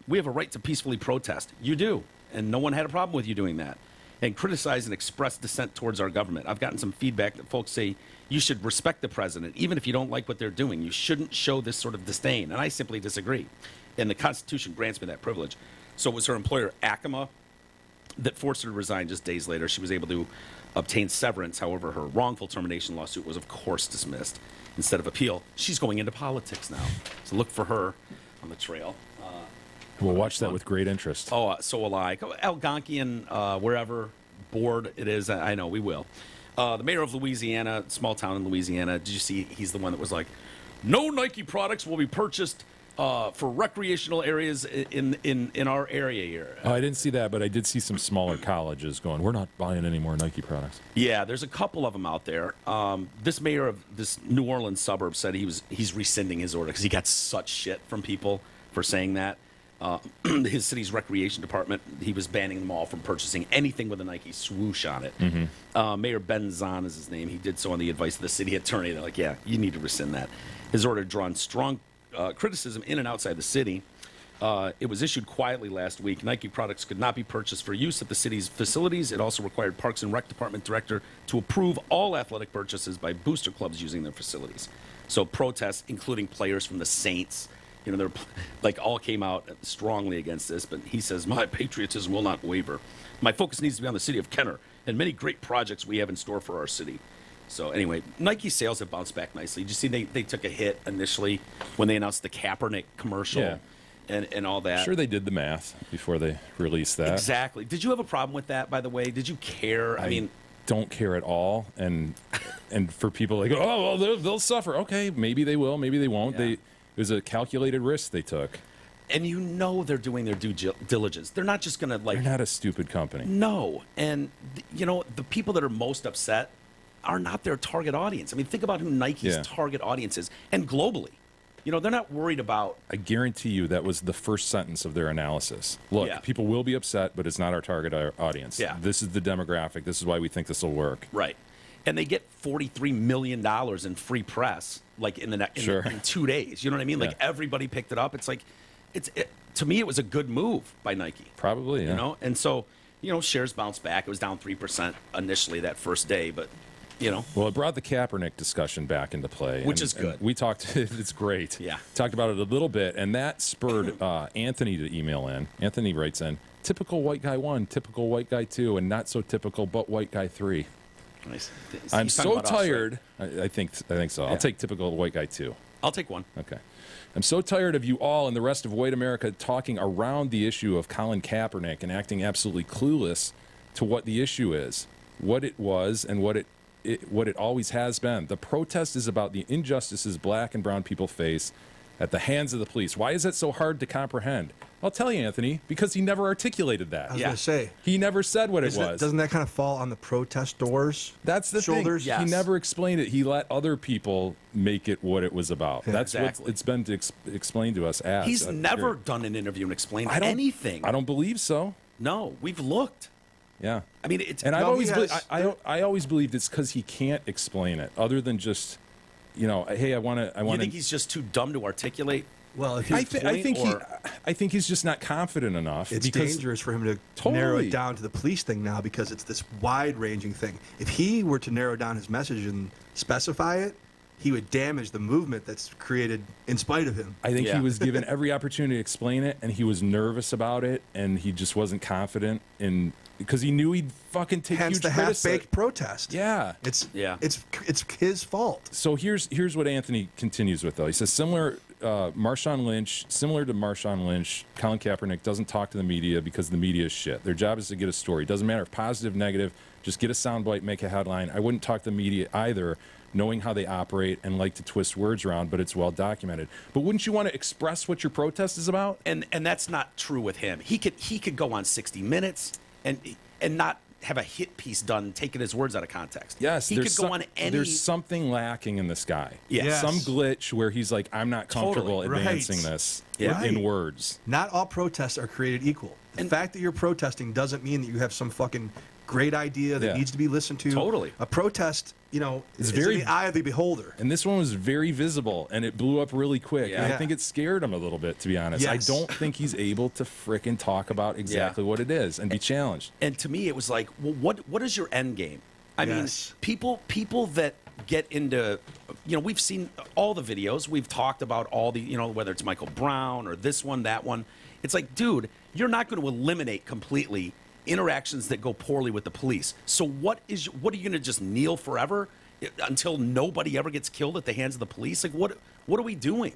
We have a right to peacefully protest. You do, and no one had a problem with you doing that. And criticize and express dissent towards our government. I've gotten some feedback that folks say you should respect the president, even if you don't like what they're doing. You shouldn't show this sort of disdain, and I simply disagree. And the Constitution grants me that privilege. So it was her employer, Acoma, that forced her to resign just days later. She was able to obtain severance. However, her wrongful termination lawsuit was, of course, dismissed. Instead of appeal, she's going into politics now. So look for her on the trail. We'll watch that with great interest. Oh, so will I. Algonquian, wherever board it is, I know we will. The mayor of Louisiana, small town in Louisiana, did you see he's the one that was like, no Nike products will be purchased for recreational areas in our area here. Oh, I didn't see that, but I did see some smaller colleges going, we're not buying any more Nike products. Yeah, there's a couple of them out there. This mayor of this New Orleans suburb said he's rescinding his order because he got such shit from people for saying that. His city's recreation department, he was banning them all from purchasing anything with a Nike swoosh on it. Mayor Ben Zahn is his name. He did so on the advice of the city attorney. They're like, yeah, you need to rescind that. His order drawn strong criticism in and outside the city. It was issued quietly last week. Nike products could not be purchased for use at the city's facilities. It also required Parks and Rec Department director to approve all athletic purchases by booster clubs using their facilities. So protests, including players from the Saints, they're like all came out strongly against this. But he says, my patriotism will not waver. My focus needs to be on the city of Kenner and many great projects we have in store for our city. So anyway, Nike sales have bounced back nicely. Did you see they took a hit initially when they announced the Kaepernick commercial and all that? Sure, they did the math before they released that. Exactly. Did you have a problem with that, by the way? Did you care? I mean, don't care at all. And for people like, oh, well, they'll suffer. Okay, maybe they will, maybe they won't. Yeah. It was a calculated risk they took. And they're doing their due diligence. They're not just going to They're not a stupid company. No. And, the people that are most upset are not their target audience. I mean, think about who Nike's target audience is, and globally. They're not worried about... I guarantee you that was the first sentence of their analysis. Look, people will be upset, but it's not our target audience. Yeah. This is the demographic. This is why we think this will work. Right. And they get $43 million in free press, like in 2 days. You know what I mean? Like everybody picked it up. It's like, to me, it was a good move by Nike. Probably, yeah. And so, shares bounced back. It was down 3% initially that first day, but... Well, it brought the Kaepernick discussion back into play. Which is good. And we talked, it's great. Yeah. Talked about it a little bit, and that spurred Anthony to email in. Anthony writes in, typical white guy 1, typical white guy 2, and not so typical but white guy 3. Nice. I'm so tired. Us, right? I think so. Yeah. I'll take typical white guy 2. I'll take 1. Okay. I'm so tired of you all and the rest of white America talking around the issue of Colin Kaepernick and acting absolutely clueless to what the issue is, what it was, and what it always has been. The protest is about the injustices black and brown people face at the hands of the police. Why is that so hard to comprehend? I'll tell you, Anthony, because he never articulated that. I was going to say. He never said what it was. Doesn't that kind of fall on the protestors' That's the shoulders? thing. Yes. He never explained it. He let other people make it what it was about. Yeah, That's exactly. what it's been explained to us as. He's never done an interview and explained anything. I don't believe so. No, we've looked. Yeah. I mean, it's... And No, I always believed it's because he can't explain it, other than just, hey, I want to. You think he's just too dumb to articulate? Well, if I think he's just not confident enough. it's dangerous for him to narrow it down to the police thing now because it's this wide-ranging thing. If he were to narrow down his message and specify it, he would damage the movement that's created in spite of him. I think Yeah. he was given every opportunity to explain it, and he was nervous about it, and he just wasn't confident in because he knew he'd fucking take Hence huge the criticism. half-baked protest. Yeah. It's his fault. So here's what Anthony continues with, though. He says, similar to Marshawn Lynch, Colin Kaepernick doesn't talk to the media because the media is shit. Their job is to get a story. Doesn't matter if positive, negative, just get a soundbite, make a headline. I wouldn't talk to the media either, knowing how they operate and like to twist words around, but it's well documented. But wouldn't you want to express what your protest is about? And that's not true with him. He could go on 60 Minutes and not have a hit piece done taking his words out of context. Yes, he could go on any... There's something lacking in this guy. Yes. Some glitch where he's like, I'm not comfortable Totally. advancing Right. this Yeah. in words. Not all protests are created equal. The fact that you're protesting doesn't mean that you have some fucking great idea that needs to be listened to. Totally. A protest, It's is very- in the eye of the beholder. And this one was very visible, and it blew up really quick. And Yeah. I think it scared him a little bit, to be honest. Yes. I don't think he's able to frickin' talk about exactly what it is and be challenged. And to me, it was like, well, what is your end game? I Yes. mean, people that get into, we've seen all the videos. We've talked about all the, whether it's Michael Brown or this one, that one. It's like, dude, you're not going to eliminate completely interactions that go poorly with the police. So what are you going to just kneel forever until nobody ever gets killed at the hands of the police? Like, what are we doing?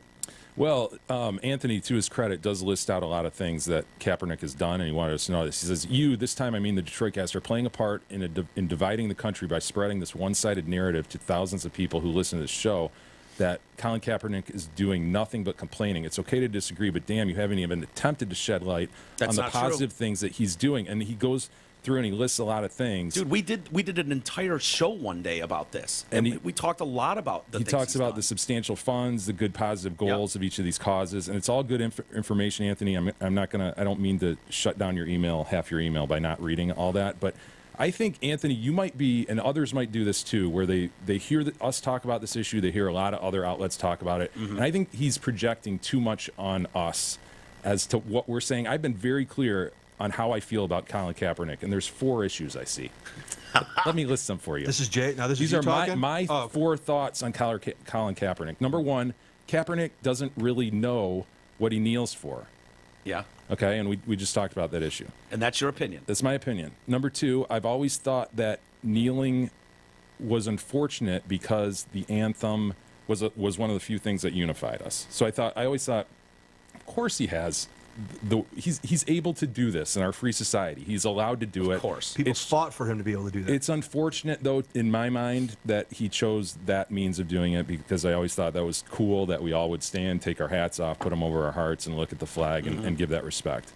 Well, Anthony, to his credit, does list out a lot of things that Kaepernick has done, and he wanted us to know this. He says, this time I mean the Detroit Cast, are playing a part in dividing the country by spreading this one-sided narrative to thousands of people who listen to this show that Colin Kaepernick is doing nothing but complaining. It's okay to disagree, but damn, you haven't even attempted to shed light on the positive things that he's doing. And he goes through and he lists a lot of things. Dude, we did an entire show one day about this, and we talked a lot about the. He talks about the substantial funds, the good positive goals of each of these causes, and it's all good information, Anthony. I'm not gonna. I don't mean to shut down your email, half your email, by not reading all that, but I think, Anthony, you might be, and others might do this too, where they hear us talk about this issue, they hear a lot of other outlets talk about it, and I think he's projecting too much on us as to what we're saying. I've been very clear on how I feel about Colin Kaepernick, and there's 4 issues I see. Let me list them for you. This is Jay. Now, These are my 4 thoughts on Colin Kaepernick. Number 1, Kaepernick doesn't really know what he kneels for. Yeah. Okay, and we just talked about that issue. And that's your opinion. That's my opinion. Number 2, I've always thought that kneeling was unfortunate because the anthem was one of the few things that unified us. So I always thought, of course he has. He's able to do this in our free society. He's allowed to do it. Of course. People fought for him to be able to do that. It's unfortunate, though, in my mind, that he chose that means of doing it, because I always thought that was cool, that we all would stand, take our hats off, put them over our hearts, and look at the flag and give that respect.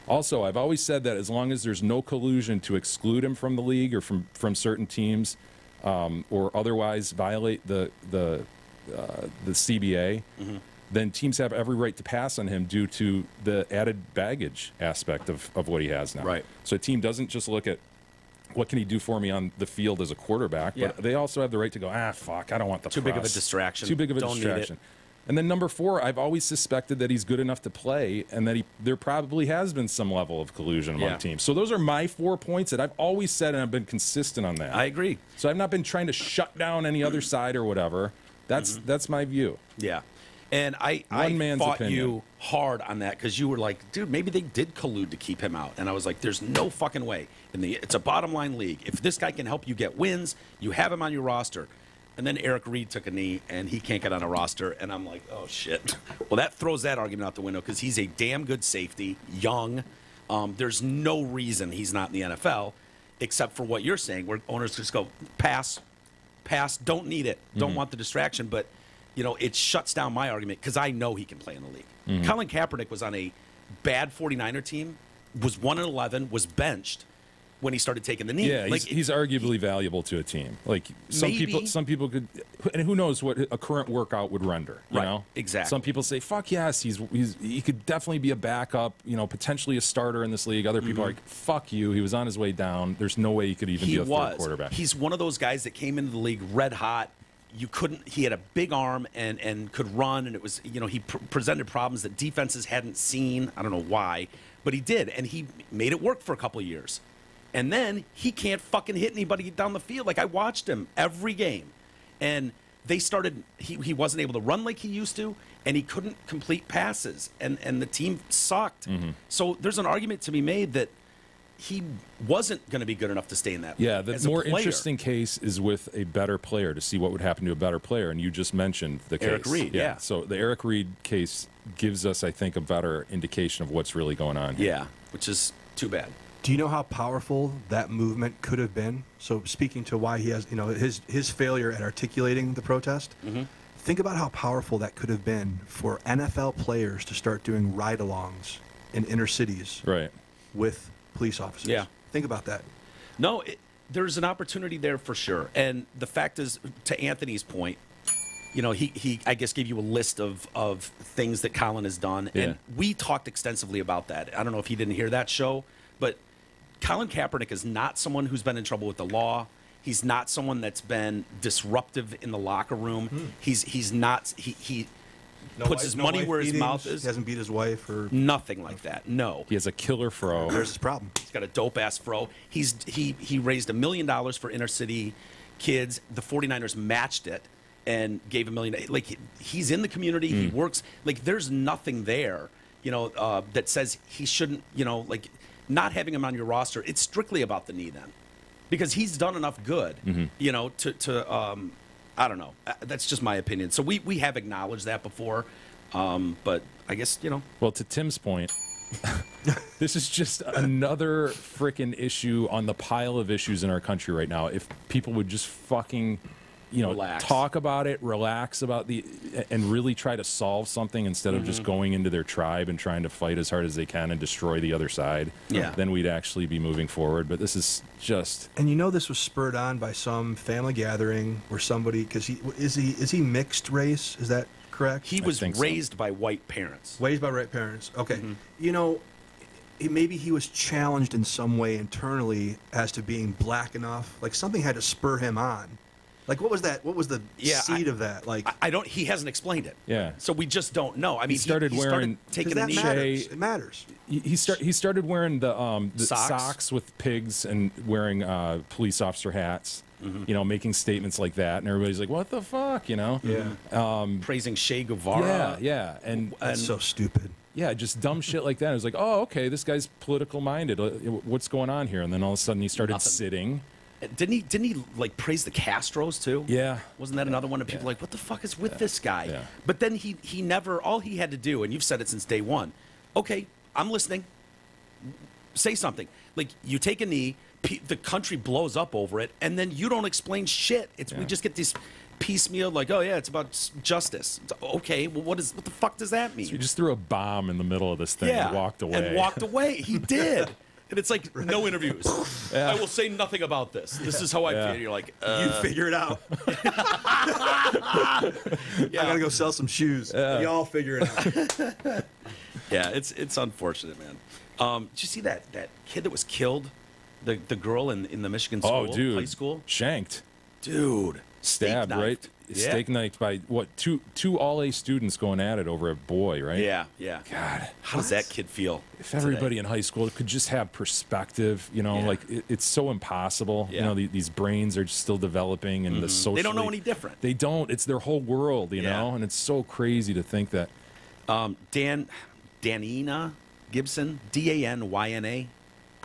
Also, I've always said that as long as there's no collusion to exclude him from the league or from certain teams, or otherwise violate the CBA, then teams have every right to pass on him due to the added baggage aspect of what he has now. Right. So a team doesn't just look at what can he do for me on the field as a quarterback, but they also have the right to go, fuck, I don't want the Too big of a distraction. Too big of a Don't distraction. need it. And then number 4, I've always suspected that he's good enough to play, and that there probably has been some level of collusion among teams. So those are my 4 points that I've always said, and I've been consistent on that. I agree. So I've not been trying to shut down any other side or whatever. That's my view. Yeah. And I fought you hard on that, because you were like, dude, maybe they did collude to keep him out. And I was like, there's no fucking way. It's a bottom line league. If this guy can help you get wins, you have him on your roster. And then Eric Reed took a knee, and he can't get on a roster. And I'm like, oh, shit. Well, that throws that argument out the window, because he's a damn good safety, young. There's no reason he's not in the NFL, except for what you're saying, where owners just go, pass, don't need it, don't want the distraction. But it shuts down my argument, because I know he can play in the league. Colin Kaepernick was on a bad 49er team, was 1-11, was benched when he started taking the knee. Yeah, he's arguably valuable to a team. Like some people could, and who knows what a current workout would render. You know, exactly. Some people say, "Fuck yes, he could definitely be a backup. Potentially a starter in this league." Other people are like, "Fuck you, he was on his way down. There's no way he could even be a third quarterback." He's one of those guys that came into the league red hot. He had a big arm and could run, and it was, he presented problems that defenses hadn't seen. I don't know why, but he did, and he made it work for a couple of years. And then he can't fucking hit anybody down the field. Like, I watched him every game, and they started. He wasn't able to run like he used to, and he couldn't complete passes, and the team sucked. So there's an argument to be made that he wasn't going to be good enough to stay in that. Yeah, the as a more player. interesting case is with a better player, to see what would happen to a better player. And you just mentioned the case. Eric Reed, yeah. So the Eric Reed case gives us, I think, a better indication of what's really going on here. Yeah, which is too bad. Do you know how powerful that movement could have been? So speaking to why he has, his failure at articulating the protest, think about how powerful that could have been for NFL players to start doing ride-alongs in inner cities with police officers. Yeah. Think about that. No, there's an opportunity there for sure. And the fact is, to Anthony's point, he I guess gave you a list of things that Colin has done. Yeah. And we talked extensively about that. I don't know if he didn't hear that show, but Colin Kaepernick is not someone who's been in trouble with the law. He's not someone that's been disruptive in the locker room. He's not he puts his money where his mouth is. He hasn't beat his wife or nothing like that. No. He has a killer fro. There's his problem. He's got a dope ass fro. He raised $1 million for inner city kids. The 49ers matched it and gave $1 million. Like, he's in the community. He works. Like, there's nothing there, that says he shouldn't, not having him on your roster. It's strictly about the knee then, because he's done enough good, I don't know. That's just my opinion. So we have acknowledged that before. But I guess, Well, to Tim's point, this is just another freaking issue on the pile of issues in our country right now. If people would just fucking, Relax. talk about it, relax about and really try to solve something instead of just going into their tribe and trying to fight as hard as they can and destroy the other side, then we'd actually be moving forward. But this is just... And this was spurred on by some family gathering where somebody, because is he mixed race? Is that correct? He was raised by white parents. Raised by white parents. Okay. Maybe he was challenged in some way internally as to being black enough. Like something had to spur him on. Like what was that? What was the seed of that? Like I don't. He hasn't explained it. Yeah. So we just don't know. I mean, he started wearing taking a knee. It matters. He started wearing the Socks with pigs and wearing police officer hats. Making statements like that, and everybody's like, "What the fuck?" Yeah. Praising Che Guevara. Yeah, and That's so stupid. Yeah, just dumb shit like that. It was like, "Oh, okay, this guy's political minded. What's going on here?" And then all of a sudden, he started sitting. Didn't he like praise the Castros too? Yeah. Wasn't that another one of people like, what the fuck is with this guy? Yeah. But then he never, all he had to do, and you've said it since day one, okay, I'm listening. Say something. Like you take a knee, the country blows up over it, and then you don't explain shit. We just get this piecemeal like, oh yeah, it's about justice. It's, okay, well what the fuck does that mean? So he just threw a bomb in the middle of this thing and walked away. He did. And it's like, no interviews. Yeah. I will say nothing about this. This is how I feel. You're like, You figure it out. I gotta go sell some shoes. Y'all figure it out. Yeah, it's unfortunate, man. Did you see that kid that was killed? The girl in the Michigan school, high school? Shanked. Dude. Stabbed, right? Yeah. Steak knifed by, what, two all-A students going at it over a boy, right? Yeah. God. How does that kid feel? If everybody in high school could just have perspective, like it's so impossible. Yeah. These brains are just still developing, and the socially, They don't know any different. They don't. It's their whole world, you know, and it's so crazy to think that. Danina Gibson, Danyna,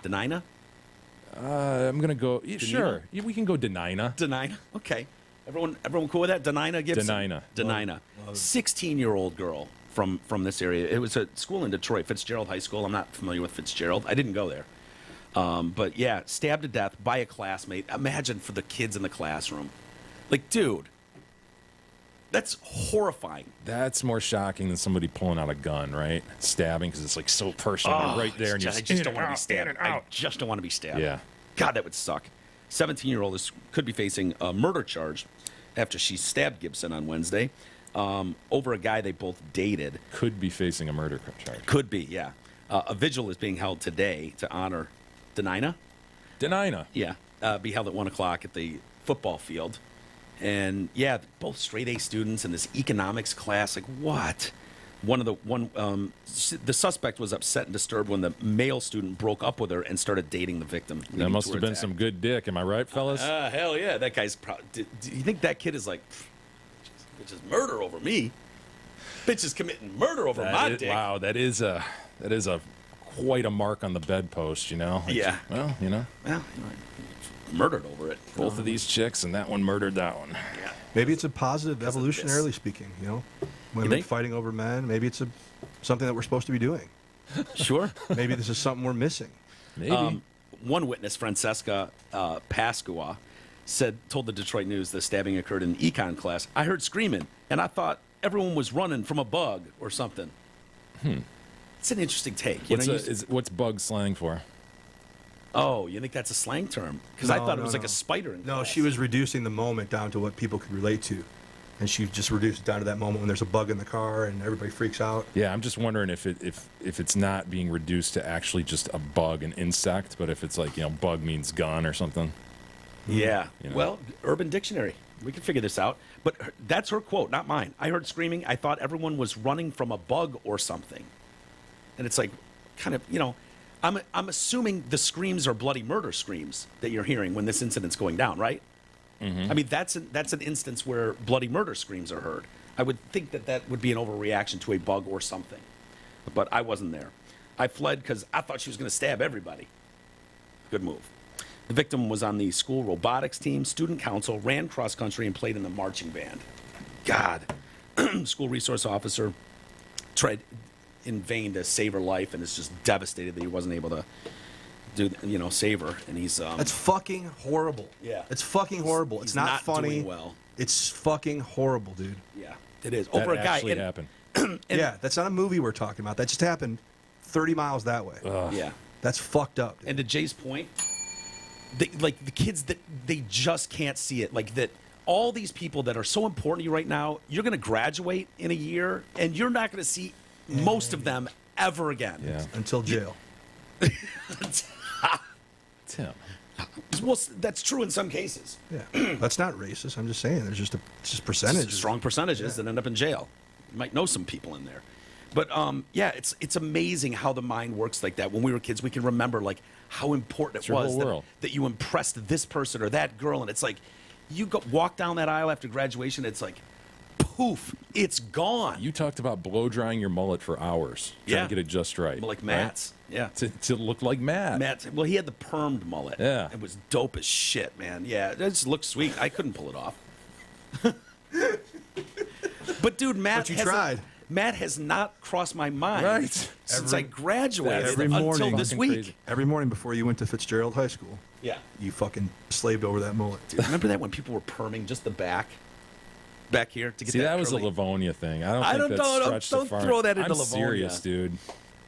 Danina. I'm gonna go. Sure, we can go Denina. Denina. Okay. Everyone cool with that? Denina Gibson. Denina. 16-year-old girl from this area. It was a school in Detroit, Fitzgerald High School. I'm not familiar with Fitzgerald. I didn't go there. But yeah, stabbed to death by a classmate. Imagine for the kids in the classroom. Like, dude, that's horrifying. That's more shocking than somebody pulling out a gun, right? Stabbing, because it's like so personal. You're right there, and I just don't want to be stabbed. I just don't want to be stabbed. Yeah. God, that would suck. 17-year-old could be facing a murder charge after she stabbed Gibson on Wednesday over a guy they both dated. Could be facing a murder charge. Could be, yeah. A vigil is being held today to honor Denina. Yeah. Be held at 1 o'clock at the football field. And, yeah, both straight-A students in this economics class. Like, what? The suspect was upset and disturbed when the male student broke up with her and started dating the victim. That must have been some good dick. Am I right, fellas? Hell yeah. That guy's do you think that kid is like, bitch is murder over me? Bitch is committing murder over my dick. Wow, that is a quite a mark on the bedpost, Like, yeah. Well, murdered over it. Both of these chicks, and that one murdered that one. Yeah. Maybe it's a positive, evolutionarily speaking. Women fighting over men. Maybe it's something that we're supposed to be doing. Sure. Maybe this is something we're missing. Maybe. One witness, Francesca Pascua, told the Detroit News the stabbing occurred in econ class. I heard screaming, and I thought everyone was running from a bug or something. It's an interesting take. What's bug slang for? Oh, you think that's a slang term? Because I thought it was like a spider in class. She was reducing the moment down to what people could relate to. And she just reduced it down to that moment when there's a bug in the car and everybody freaks out. Yeah, I'm just wondering if it's not being reduced to actually just a bug, an insect, but if it's like, bug means gun or something. Yeah. Well, Urban Dictionary. We can figure this out. But that's her quote, not mine. I heard screaming. I thought everyone was running from a bug or something. And it's like, kind of, I'm assuming the screams are bloody murder screams that you're hearing when this incident's going down, right? Mm-hmm. I mean, that's an instance where bloody murder screams are heard. I would think that would be an overreaction to a bug or something. But I wasn't there. I fled because I thought she was going to stab everybody. Good move. The victim was on the school robotics team, student council, ran cross country, and played in the marching band. God. School resource officer tried in vain to save her life, and is just devastated that he wasn't able to save her. And he's That's fucking horrible. Yeah. It's fucking horrible. It's he's not funny. doing well. It's fucking horrible, dude. Yeah, it is. That Over a guy. actually and- happened. Yeah, that's not a movie we're talking about. That just happened 30 miles that way. Yeah. That's fucked up, dude. And to Jay's point, like the kids that they just can't see it. Like that, all these people that are so important to you right now, you're going to graduate in a year, and you're not going to see most of them ever again. Yeah. Until jail. Tim. Well, that's true in some cases. Yeah. That's not racist. I'm just saying. There's just it's just percentages. Strong percentages that end up in jail. You might know some people in there. But yeah, it's amazing how the mind works like that. When we were kids, we can remember like how important it your was whole world. that you impressed this person or that girl, and it's like you walk down that aisle after graduation, it's like poof, it's gone. You talked about blow drying your mullet for hours, trying Yeah. to get it just right. Like right? Matt's, yeah. To look like Matt. Matt, well, he had the permed mullet. Yeah. It was dope as shit, man. Yeah, it just looked sweet. I couldn't pull it off. But dude, Matt, But you tried. Matt has not crossed my mind Right. since I graduated Every until morning. this Fucking week. crazy. Every morning before you went to Fitzgerald High School, Yeah. you fucking slaved over that mullet. Dude, remember that when people were perming just the back here to get See, that that was a curly? Livonia thing. I don't I think don't- that's don't- stretched don't too far. throw that into I'm Livonia. serious, dude.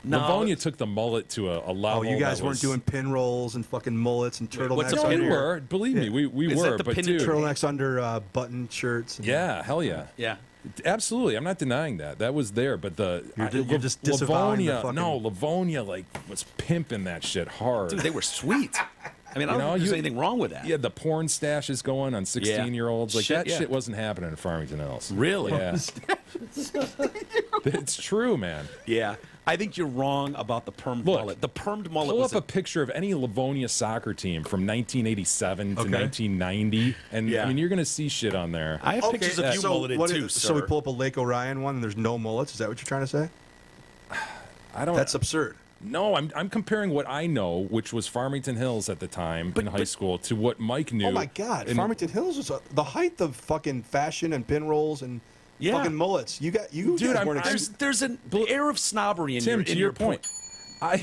No, Livonia but- took the mullet to a level. Oh, you guys that weren't was, doing pin rolls and fucking mullets and turtlenecks. what's a No, pin we roll? were. Believe me, we Is were. that the But pin- dude, Turtlenecks under button shirts. And yeah, hell yeah. Yeah. Absolutely, I'm not denying that. That was there, but You're just disavowing the Livonia. fucking- No, Livonia like was pimping that shit hard. Dude, they were sweet. I mean, I don't think there's anything wrong with that. Yeah, the porn stashes going on 16-year-olds. Like Shit, that yeah. shit wasn't happening in Farmington Hills. Really? Yeah. It's true, man. Yeah. I think you're wrong about the permed Look, mullet. The permed mullet Pull was up a picture of any Livonia soccer team from 1987 to Okay. 1990, and Yeah. I mean you're gonna see shit on there. I have pictures of you mulleted too, so we sir. pull up a Lake Orion one and there's no mullets? Is that what you're trying to say? I don't. That's absurd. No, I'm comparing what I know, which was Farmington Hills at the time in high school, to what Mike knew. Oh my God, in- Farmington Hills was the height of fucking fashion and pin rolls and Yeah. fucking mullets. You Dude, guys I'm- weren't There's an air of snobbery in Tim, your, to in your your point, I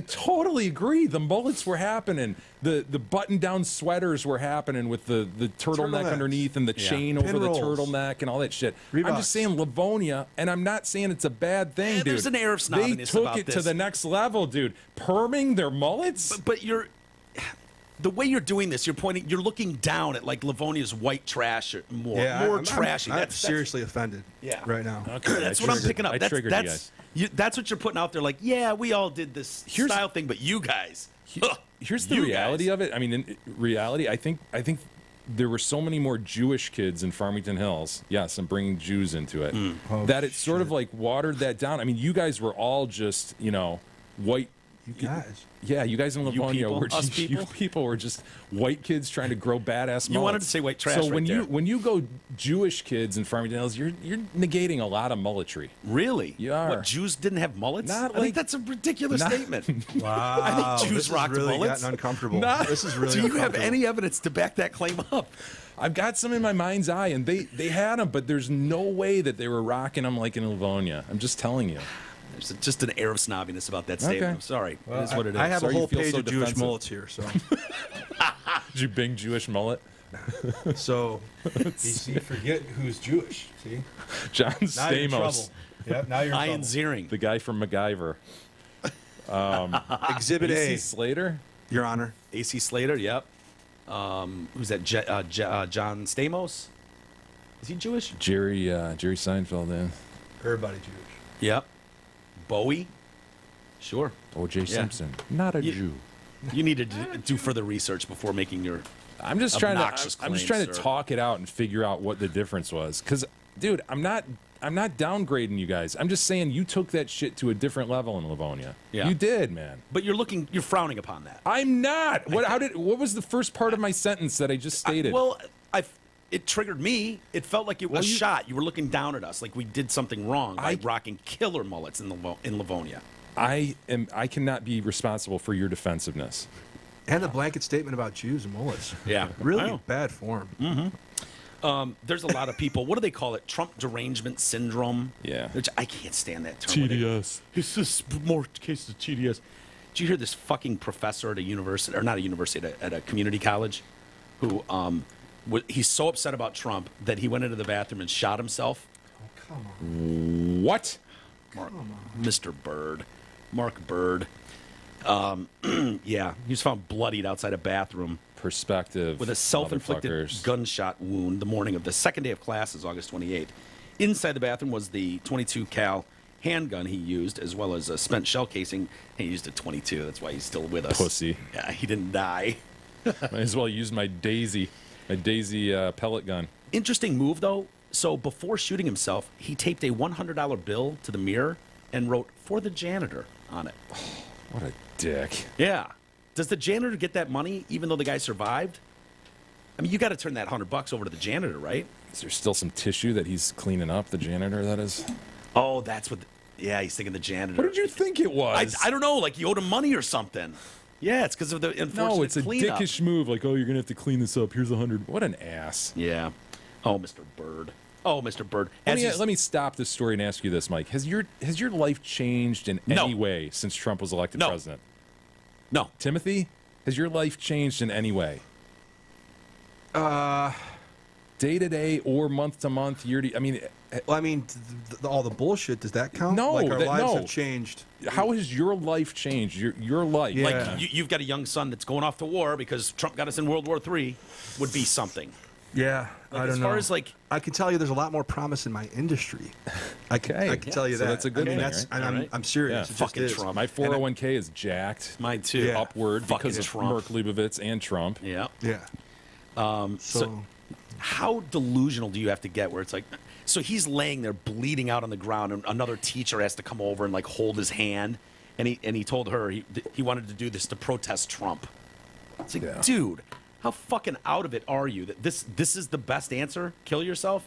totally agree. The mullets were happening. The button-down sweaters were happening with the turtleneck Turtlenecks. underneath and the chain Pin over rolls. the turtleneck and all that shit. I'm Reeboks. just saying Livonia, and I'm not saying it's a bad thing, Yeah, dude. there's an air of They snobbiness took about it to this. the next level, dude. Perming their mullets. But the way you're doing this, you're looking down at like Livonia's white trash or more trashy. I'm That's seriously offended Yeah. right now. Okay, That's I what I'm triggered- picking up. I That's triggered you guys. that's what you're putting out there. Like, yeah, we all did this Here's- style thing, but you guys. Here's the You reality guys. of it. I mean, in reality, I think there were so many more Jewish kids in Farmington Hills. Yes, I'm bringing Jews into it. Oh, that it sort of like watered that down. I mean, you guys were all just white. You guys. Yeah, you guys in Livonia people? were Us just people? you people were just white kids trying to grow badass. You wanted mullets. to say white trash So right when there. when you go Jewish kids in Farmington Hills, you're negating a lot of mulletry. Really? You are. What, Jews didn't have mullets? Not I think like- that's a ridiculous not- statement. Wow. I think Jews this has rocked really mullets. gotten uncomfortable. Nah. This is really Do you have uncomfortable. any evidence to back that claim up? I've got some in my mind's eye, and they had them, but there's no way that they were rocking them like in Livonia. I'm just telling you. There's just an air of snobbiness about that statement. Okay. I'm sorry. Well, it is what it is. I have Sorry a you whole feel page so of Jewish defensive. mullets here, so Did you bing Jewish mullet? so you see, forget who's Jewish. See, John now you're in trouble. Stamos, Yep, now you're in Ian trouble. Ziering. the guy from MacGyver. Exhibit AC A, Slater? Your Honor. AC Slater, yep. Who's that? John Stamos? Is he Jewish? Jerry Seinfeld, then. Everybody Jewish. Yep. Bowie? Sure. O.J. Yeah. Simpson. Not a You- Jew. You need to do further research before making your. I'm just trying Obnoxious to. I'm just claims, trying to sir. talk it out and figure out what the difference was. Because, dude, I'm not downgrading you guys. I'm just saying you took that shit to a different level in Livonia. Yeah. You did, man. But you're frowning upon that. I'm not. What was the first part of my sentence that I just stated? It triggered me. It felt like it was a shot. You were looking down at us, like we did something wrong by rocking killer mullets in Livonia. I cannot be responsible for your defensiveness. And the blanket statement about Jews and mullets. Yeah. I Really know. bad form. There's a lot of people. What do they call it? Trump derangement syndrome. Yeah. Which I can't stand that term. TDS. It's just more cases of TDS. Did you hear this fucking professor at a university, or not a university, at a community college, who he's so upset about Trump that he went into the bathroom and shot himself? Oh, come on. What? Mr. Bird. Mark Bird. Yeah, he was found bloodied outside a bathroom Perspective. with a self-inflicted motherfuckers. gunshot wound the morning of the second day of classes, August 28th. Inside the bathroom was the 22 cal handgun he used, as well as a spent shell casing. He used a 22. That's why he's still with us. Pussy. Yeah, he didn't die. Might as well use my Daisy pellet gun. Interesting move, though. So before shooting himself, he taped a $100 bill to the mirror and wrote, "For the janitor," on it. What a dick. Yeah. Does the janitor get that money even though the guy survived? I mean, you got to turn that $100 over to the janitor, right? Is there still some tissue that he's cleaning up, the janitor, that is? Oh, that's what. Yeah, he's thinking the janitor. What did you think it was? I don't know. Like he owed him money or something. Yeah, it's because of the unfortunate No, it's a cleanup. dickish move. Like, oh, you're going to have to clean this up. Here's $100. What an ass. Yeah. Oh, Mr. Bird. Oh, Mr. Bird. Let me stop this story and ask you this, Mike. Has your life changed in No. any way since Trump was elected No. president? No. Timothy, has your life changed in any way? Day to day or month to month, year to... I mean, Well, I mean, all the bullshit, does that count? No, like our lives no. have changed. how has your life changed? Your life. Yeah. Like you've got a young son that's going off to war because Trump got us in World War III would be something. Yeah, Like, I don't as know. far as like, I can tell you there's a lot more promise in my industry. I can tell you so that. that's a good I mean, thing, that's, right? and All right. I'm serious. Yeah. It just Fucking is. Trump. My 401k is jacked mine too. Yeah. upward Fucking because of Trump. Merk Leibovitz and Trump. Yeah. Yeah. So how delusional do you have to get where it's like, so he's laying there bleeding out on the ground and another teacher has to come over and like hold his hand and he told her he wanted to do this to protest Trump. It's like, Yeah. dude, how fucking out of it are you that this is the best answer? Kill yourself?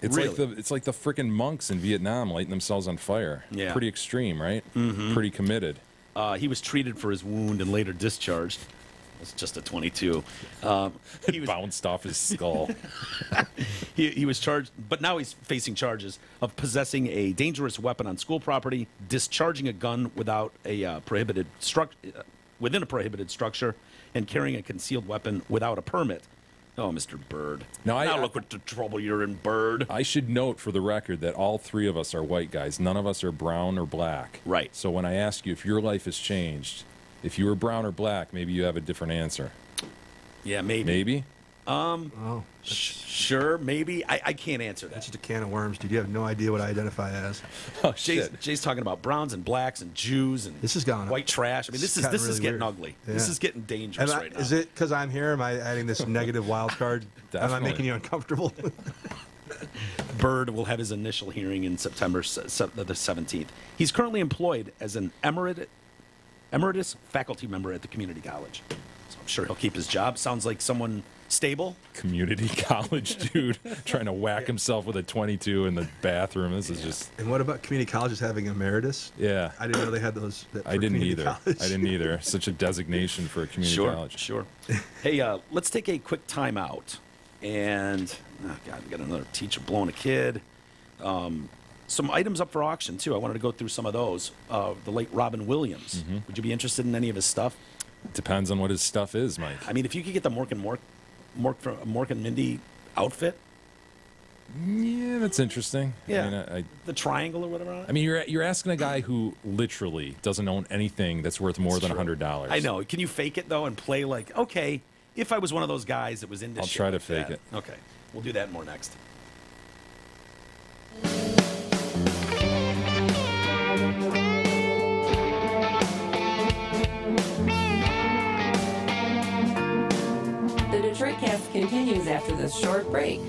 It's Really? like the freaking monks in Vietnam lighting themselves on fire. Yeah. Pretty extreme, right? Mm-hmm. Pretty committed. He was treated for his wound and later discharged. It's just a 22. He was Bounced off his skull. He was charged, but now he's facing charges of possessing a dangerous weapon on school property, discharging a gun without a prohibited within a prohibited structure, and carrying a concealed weapon without a permit. Oh, Mr. Bird. Now, Now look what the trouble you're in, Bird. I should note for the record that all three of us are white guys. None of us are brown or black. Right. So when I ask you if your life has changed, if you were brown or black, maybe you have a different answer. Yeah, maybe. Maybe? Oh, Sure, maybe. I can't answer that's that. just a can of worms, dude. You have no idea what I identify as. Oh, shit. Jay's talking about browns and blacks and Jews and This has gone white trash. I mean, this is gotten this is really getting weird. ugly. This Yeah. is getting dangerous And right now. is it because I'm here? Am I adding this negative wild card? Am I Definitely. making you uncomfortable? Bird will have his initial hearing in September the 17th. He's currently employed as an emeritus faculty member at the community college. So I'm sure he'll keep his job. Sounds like someone stable. Community college dude trying to whack himself with a 22 in the bathroom. This is just, And what about community colleges having emeritus? yeah. I didn't know they had those. I didn't community either. college. I didn't either. Such a designation for a community college. Sure. Hey, let's take a quick time out. And, oh God, we got another teacher blowing a kid. Some items up for auction, too. I wanted to go through some of those. The late Robin Williams. Mm-hmm. Would you be interested in any of his stuff? Depends on what his stuff is, Mike. I mean, if you could get the Mork and Mindy outfit, Yeah, that's interesting. Yeah. I mean, the triangle or whatever on it. I mean, you're asking a guy who literally doesn't own anything that's worth more than $100. I know. Can you fake it, though, and play like, okay, if I was one of those guys that was into I'll shit try to like fake that. it. Okay. We'll do that more next. The Detroit Cast continues after this short break.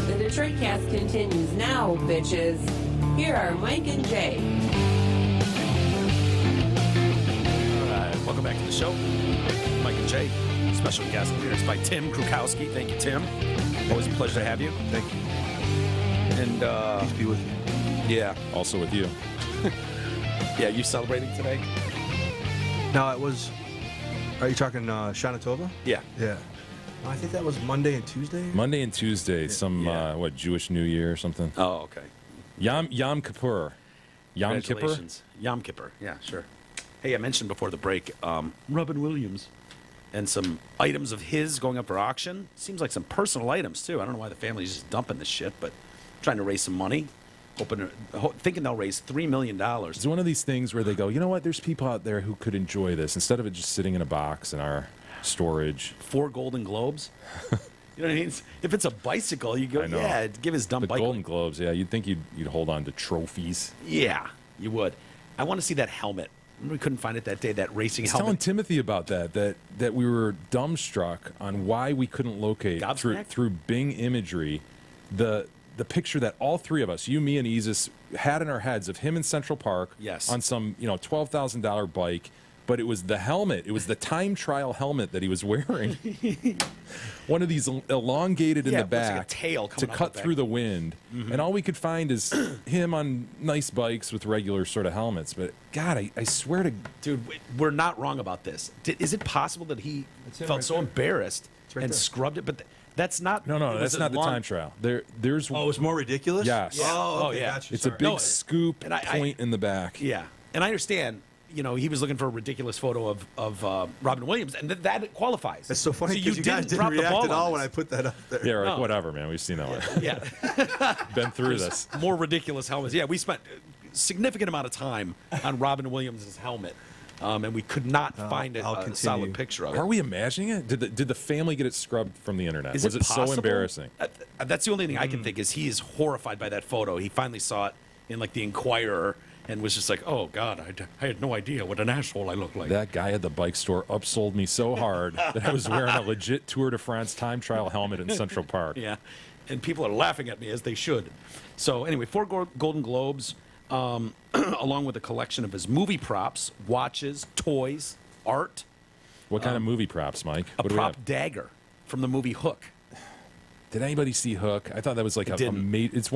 The Detroit Cast continues now, bitches. Here are Mike and Jay. All right, welcome back to the show. Mike and Jay, special guest appearance by Tim Krukowski. Thank you, Tim. Always a pleasure to have you. Thank you. And Peace be with you. yeah, Also with you. yeah, you celebrating today? Now, it was. Are you talking Shanatova? Yeah. Yeah. I think that was Monday and Tuesday. Monday and Tuesday, some, Yeah. Jewish New Year or something? Oh, okay. Yom Kippur. Yom Kippur? Congratulations. Yom Kippur. Yeah, sure. Hey, I mentioned before the break, Robin Williams and some items of his going up for auction. Seems like some personal items, too. I don't know why the family's just dumping this shit, but trying to raise some money, thinking they'll raise $3 million. It's one of these things where they go, you know what, there's people out there who could enjoy this instead of it just sitting in a box in our storage. 4 Golden Globes. You know what I mean? If it's a bicycle, you go, I know. yeah, give his dumb The bike. Golden Globes, yeah, you'd think you'd hold on to trophies. Yeah, you would. I want to see that helmet. Remember we couldn't find it that day, that racing I was telling helmet. Timothy about that we were dumbstruck on why we couldn't locate Gobsmacked? through Bing imagery the picture that all three of us, you, me, and Isis, had in our heads of him in Central Park Yes. on some $12,000 bike, but it was the helmet. It was the time trial helmet that he was wearing. One of these elongated in Yeah, the it looks like a back tail to coming out cut the through back. the wind. And all we could find is him on nice bikes with regular sort of helmets. But God, I swear to Dude, we're not wrong about this. Is it possible that he it felt right so there. embarrassed right and there. scrubbed it? But that's not. no, it was that's a not the long- time trial. There's Oh, it was more ridiculous? Yes. Yeah. Oh, Oh, okay, yeah. gotcha, it's a sorry. big No, scoop and I- point in the back. Yeah, and I understand. He was looking for a ridiculous photo of Robin Williams, and that qualifies. That's so funny you because you guys didn't didn't drop the react ball at on all when this. I put that up there. Yeah, like No. whatever, man. We've seen that one. Yeah, Been through this. more ridiculous helmets. Yeah, we spent a significant amount of time on Robin Williams' helmet, and we could not find I'll a continue. solid picture of it. Are we imagining it? Did the family get it scrubbed from the internet? Is Was it possible? so embarrassing? That's the only thing I can think is he is horrified by that photo. He finally saw it in like the Inquirer and was just like, "Oh God, I had no idea what an asshole I look like." That guy at the bike store upsold me so hard that I was wearing a legit Tour de France time trial helmet in Central Park. Yeah, and people are laughing at me as they should. So anyway, 4 Golden Globes, along with a collection of his movie props, watches, toys, art, What kind of movie props, Mike? a What do we prop have? dagger from the movie Hook. Did anybody see Hook? I thought that was like a didn't. it's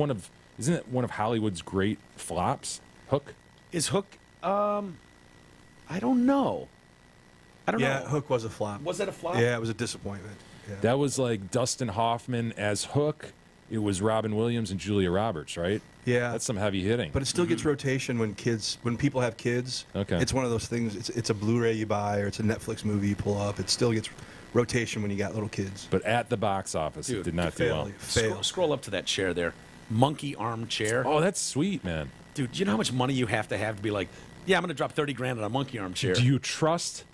isn't it one of Hollywood's great flops? Hook? Is Hook? I don't know. I don't Yeah, know. Hook was a flop. Was it a flop? Yeah, it was a disappointment. Yeah. That was like Dustin Hoffman as Hook. It was Robin Williams and Julia Roberts, right? Yeah. That's some heavy hitting. But it still gets rotation when people have kids. Okay. It's one of those things. It's a Blu-ray you buy or it's a Netflix movie you pull up. It still gets rotation when you got little kids. But at the box office, it Dude, did not do well. Fail. Scroll up to that chair there. Monkey arm chair. Oh, that's sweet, man. Dude, do you know how much money you have to be like, yeah, I'm going to drop 30 grand on a monkey arm chair? Do you trust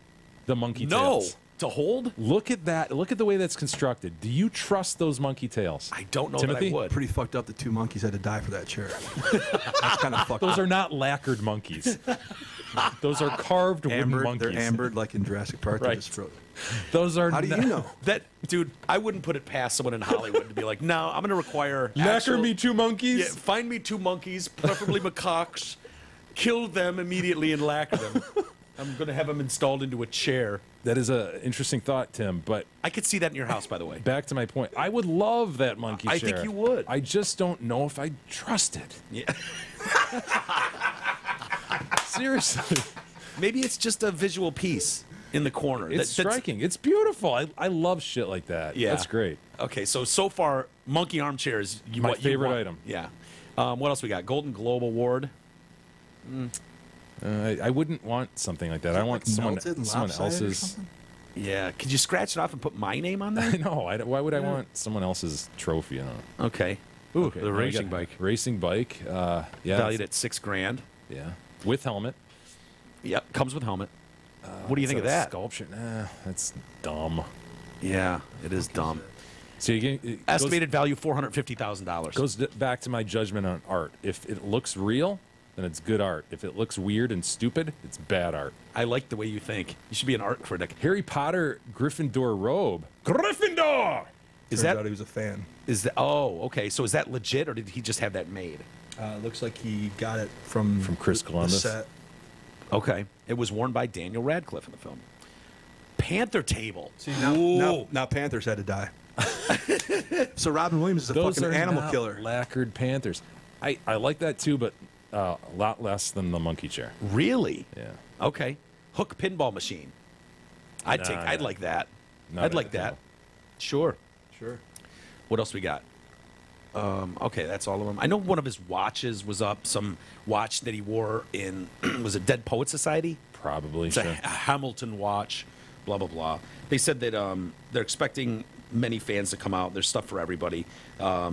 the monkey No. tails? To hold? Look at that. Look at the way that's constructed. Do you trust those monkey tails? I don't know Timothy? that I would. Pretty fucked up. The 2 monkeys had to die for that chair. That's kind of fucked Those up. are not lacquered monkeys. Those are carved wooden Ambered. monkeys. They're ambered like in Jurassic Park. They Right. just froze. Those are How do you know? That dude, I wouldn't put it past someone in Hollywood to be like, no, I'm going to require Lacquer actual- me 2 monkeys? Yeah, find me 2 monkeys, preferably macaques, kill them immediately and lacquer them. I'm going to have them installed into a chair. That is an interesting thought, Tim. But I could see that in your house, by the way. back to my point, I would love that monkey I chair. think you would. I just don't know if I trust it. Yeah. Seriously. Maybe it's just a visual piece in the corner. It's That's- striking. It's beautiful. I love shit like that. Yeah. That's great. Okay, so far, monkey armchair is My what you favorite want. item. Yeah. What else we got? Golden Globe Award. I wouldn't want something like that. I want someone Melted and lopsided or else's. something? Yeah. Could you scratch it off and put my name on there? I know. Why would I want someone else's trophy? Okay. Ooh, Okay, the now we racing got bike. Racing bike. Yeah. Valued at $6,000. Yeah. With helmet. Yep. Comes with helmet. What do you Is think of a that? Sculpture. Nah, that's dumb. Yeah, it is dumb. So it Estimated value $450,000. goes back to my judgment on art. If it looks real, then it's good art. If it looks weird and stupid, it's bad art. I like the way you think. You should be an art critic. Harry Potter Gryffindor robe. Gryffindor! Is Turns that out he was a fan. Oh, okay. So is that legit, or did he just have that made? Looks like he got it from Chris Columbus. The set. Okay. It was worn by Daniel Radcliffe in the film. Panther table. See, now Panthers had to die. So Robin Williams is a Those fucking are animal not killer. lacquered Panthers. I like that too, but a lot less than the monkey chair. Really? Yeah. Okay. Hook pinball machine. I'd like that. Not I'd like at that. all. Sure. Sure. What else we got? Okay, that's all of them. I know one of his watches was up. Some watch that he wore in was it Dead Poet Society? Probably. It's Sure. a Hamilton watch. Blah blah blah. They said that they're expecting many fans to come out. There's stuff for everybody. By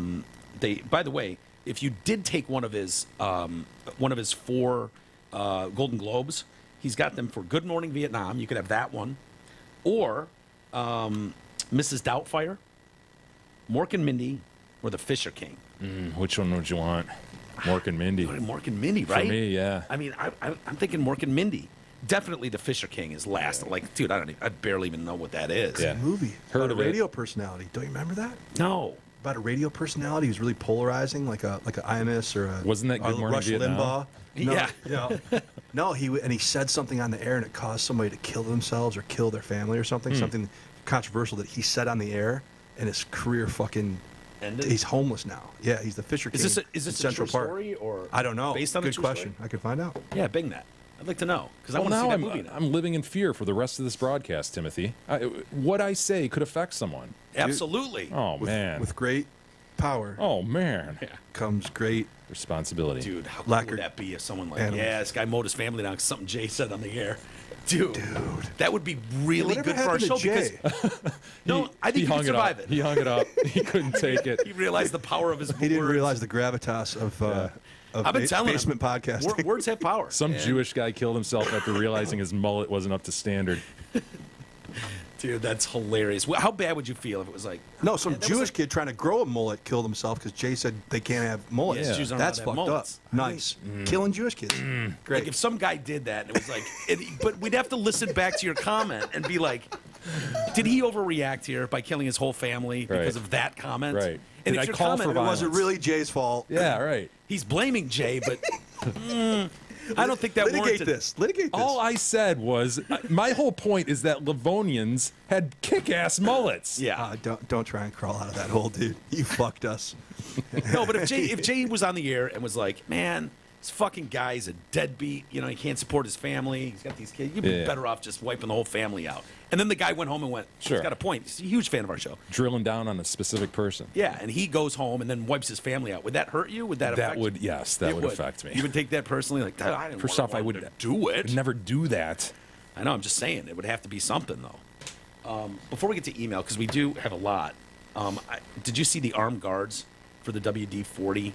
the way, if you did take one of his 4 Golden Globes, he's got them for Good Morning Vietnam. You could have that one, or Mrs. Doubtfire, Mork and Mindy, or The Fisher King. Which one would you want? Mork and Mindy. Mork and Mindy, right? For me, yeah. I mean, I'm thinking Mork and Mindy. Definitely The Fisher King is last. Like, dude, I barely even know what that is. Yeah. Movie. Heard About of a it. radio personality. Don't you remember that? No. About a radio personality who's really polarizing, like a IMS or a Wasn't that Good Morning Rush Vietnam? Limbaugh. No, Yeah. no. He said something on the air and it caused somebody to kill themselves or kill their family or something. Something controversial that he said on the air, and his career fucking Ended? He's homeless now. Yeah, he's the Fisher King. Is this in a Central true Park. story or I don't know. Based on a Good true question. story? I could find out. Yeah, bing that. I'd like to know because I Well, want to see now that I'm, movie now. I'm living in fear for the rest of this broadcast, Timothy. What I say could affect someone. Absolutely. Oh, man. With great power Oh, man. comes great. Responsibility. Dude, how cool Lacquered would that be if someone like, animals. yeah, this guy mowed his family down because something Jay said on the air. Dude, that would be really Whatever good for our happened show to Jay? because no, I think he hung could it survive up. it. He hung it up. He couldn't take it. He realized the power of his words. He didn't realize the gravitas of I've been telling basement him, podcasting. Words have power. Some Jewish guy killed himself after realizing his mullet wasn't up to standard. Dude, that's hilarious. How bad would you feel if it was like No, some that was Jewish like- kid trying to grow a mullet killed himself because Jay said they can't have mullets. Yeah. Jews aren't allowed That's to have fucked mullets. up. Nice. Killing Jewish kids. Great. Like if some guy did that, and it was like, but we'd have to listen back to your comment and be like, did he overreact here by killing his whole family because Right. of that comment? Right. And Did if I your call for comment it wasn't really Jay's fault. Yeah, right. he's blaming Jay, but I don't think that Litigate warranted. this. Litigate this. All I said was, my whole point is that Livonians had kick-ass mullets. Yeah. Don't try and crawl out of that hole, dude. You fucked us. No, but if Jay was on the air and was like, man, this fucking guy's a deadbeat, you know, he can't support his family, he's got these kids, you'd be Yeah. better off just wiping the whole family out. And then the guy went home and went, Sure. he's got a point. He's a huge fan of our show. Drilling down on a specific person. Yeah, and he goes home and then wipes his family out. Would that hurt you? Would that affect That would, yes, that It would affect me. You would take that personally? Like, I didn't First want off, I him would to do it. I'd never do that. I know, I'm just saying. It would have to be something, though. Before we get to email, because we do have a lot, did you see the armed guards for the WD-40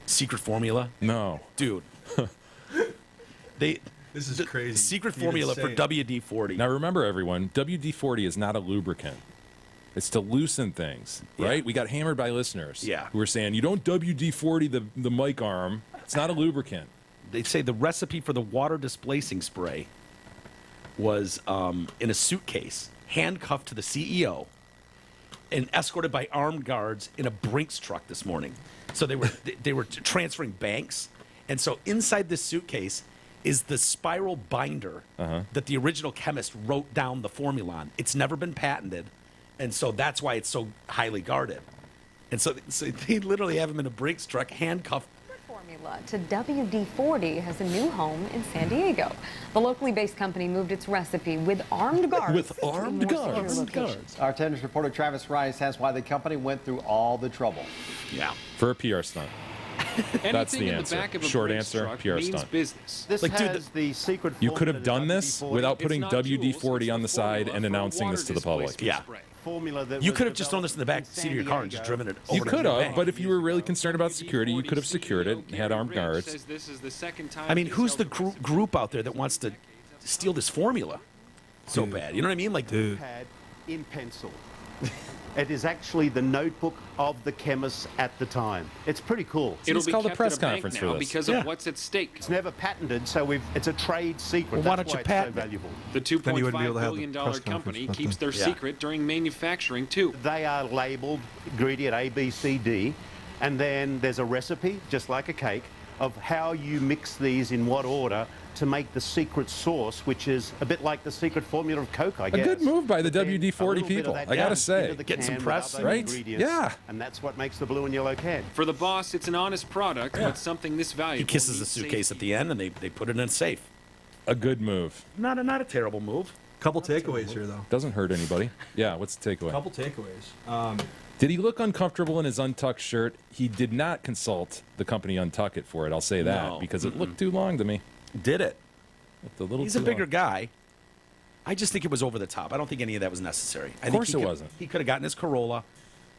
secret formula? No. Dude. This is crazy. Secret You didn't formula say for it. WD-40. Now remember, everyone, WD-40 is not a lubricant. It's to loosen things, Yeah. right? We got hammered by listeners Yeah. who were saying, you don't WD-40 the mic arm. It's not a lubricant. They say the recipe for the water displacing spray was in a suitcase, handcuffed to the CEO, and escorted by armed guards in a Brinks truck this morning. So they were transferring banks, and so inside this suitcase is the spiral binder that the original chemist wrote down the formula on. It's never been patented, and so that's why it's so highly guarded. And so they literally have him in a Brinks truck, handcuffed. Formula to WD-40 has a new home in San Diego. The locally based company moved its recipe with armed guards. With armed to more secure guards. locations. Our tennis reporter Travis Rice has why the company went through all the trouble. Yeah. For a PR stunt. That's the Anything in answer. the back of a Short Brinks answer, truck PR means stunt. business. This Like, dude, has the secret You could have formula done to this WD-40 without putting It's not Jules, WD-40 it's on the side formula and for a announcing water this to the public. displacement Yeah. spray. formula that You was could have just thrown developed this in the back in seat of your car and San just Diego. driven it You over could to the have, bank. but if you were really concerned about security, you could have secured it and had armed guards. Says this is the second time I mean, he's who's the held a group out there that wants to steal this formula so bad? You know what I mean? Like, Dude. Pad in pencil. It is actually the notebook of the chemists at the time. It's pretty cool. It'll be called a press conference for this. Because of what's at stake. It's never patented, so it's a trade secret. Well, why That's don't you why it's patent so it? valuable. The Then you wouldn't be able $2.5 to have the billion press company conference, keeps their Yeah. secret during manufacturing, too. They are labeled ingredient A, B, C, D, and then there's a recipe, just like a cake, of how you mix these in what order to make the secret sauce, which is a bit like the secret formula of Coke, I guess. A good move by the But then a WD-40 little bit of people, that I gotta down say. into the Getting some can with press, other right? ingredients, Yeah. And that's what makes the blue and yellow can. For the boss, it's an honest product, but something this valuable. He kisses the needs suitcase safety. at the end, and they put it in a safe. A good move. Not a terrible move. Couple takeaways here, though. Doesn't hurt anybody. Yeah, what's the takeaway? Couple takeaways. Did he look uncomfortable in his untucked shirt? He did not consult the company Untuck It for it, I'll say that, No. because it looked too long to me. Did it? Looked a little He's a too bigger long. guy. I just think it was over the top. I don't think any of that was necessary. Of course it wasn't. He could have gotten his Corolla,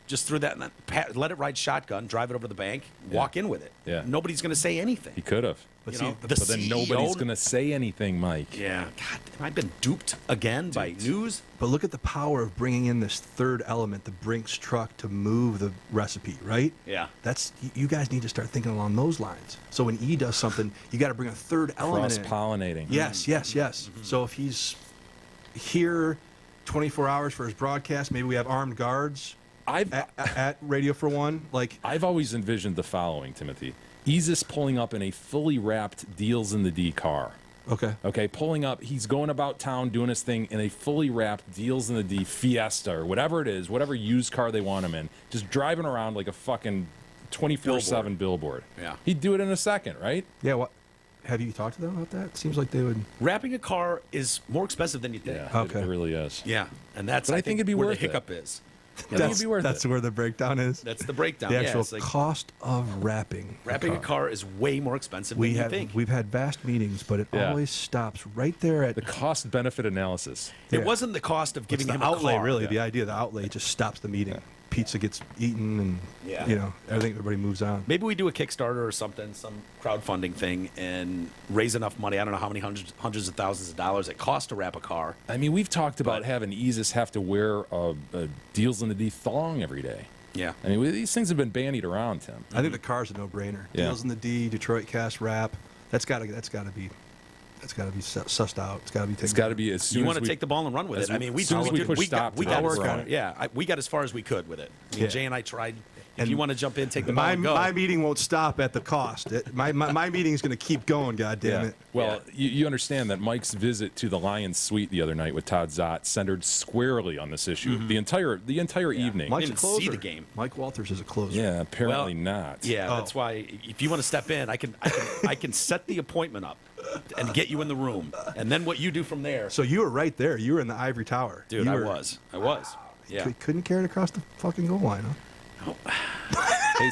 just threw that, in let it ride shotgun, drive it over to the bank, walk in with it. Yeah. Nobody's going to say anything. He could have. But You see, know, the- the But then CEO nobody's going to say anything, Mike. Yeah. God, have I been duped again by news? But look at the power of bringing in this third element, the Brinks truck, to move the recipe, right? Yeah. That's you guys need to start thinking along those lines. So when E does something, you got to bring a third element in. Cross-pollinating. Yes, yes, yes. So if he's here 24 hours for his broadcast, maybe we have armed guards at Radio for One. Like, I've always envisioned the following, Timothy. Easus pulling up in a fully wrapped Deals in the D car. okay, Okay, pulling up. He's going about town doing his thing in a fully wrapped Deals in the D Fiesta or whatever it is, whatever used car they want him in, just driving around like a fucking 24/7 billboard. Yeah. He'd do it in a second, right? yeah. What have you talked to them about that? Seems like they would. Wrapping a car is more expensive than you think. Yeah, Okay. it really is. Yeah. And that's But I think it'd be where worth the it. hiccup is. I think it'd be worth That's it. where the breakdown is. That's the breakdown. The Yeah, actual it's like cost of wrapping. wrapping a car is way more expensive We than you have think. we've had vast meetings, but it Yeah. always stops right there at The cost-benefit analysis. It yeah. wasn't the cost of It's giving the him outlay, a car. really. The idea of the outlay just stops the meeting. Pizza gets eaten, and Yeah. you know everything. Everybody moves on. Maybe we do a Kickstarter or something, some crowdfunding thing, and raise enough money. I don't know how many hundreds of thousands of dollars it costs to wrap a car. I mean, we've talked about But- having Easus have to wear a Deals in the D thong every day. Yeah. I mean, these things have been bandied around, Tim. I think the car's a no-brainer. Yeah. Deals in the D, Detroit Cast Wrap. That's got to be sussed out. It's got to be taken. It's got to be as soon You as want to we take the ball and run with as it. I we- mean, we as soon as did- we push stop we to got it, as we're far, on it. yeah, we got as far as we could with it. I mean, Yeah. Jay and I tried. If And you want to jump in, take the ball My, and go. my meeting won't stop at the cost. My meeting's going to keep going. God damn it. Well, you understand that Mike's visit to the Lions Suite the other night with Todd Zott centered squarely on this issue. The entire evening. Mike's didn't a closer. see the game. Mike Walters is a closer. Yeah, apparently Well, not. Yeah, Oh. that's why if you want to step in, I can set the appointment up and get you in the room, and then what you do from there. So you were right there. You were in the ivory tower. Dude, You I were- was. Yeah. Couldn't carry it across the fucking goal line, huh? Hey,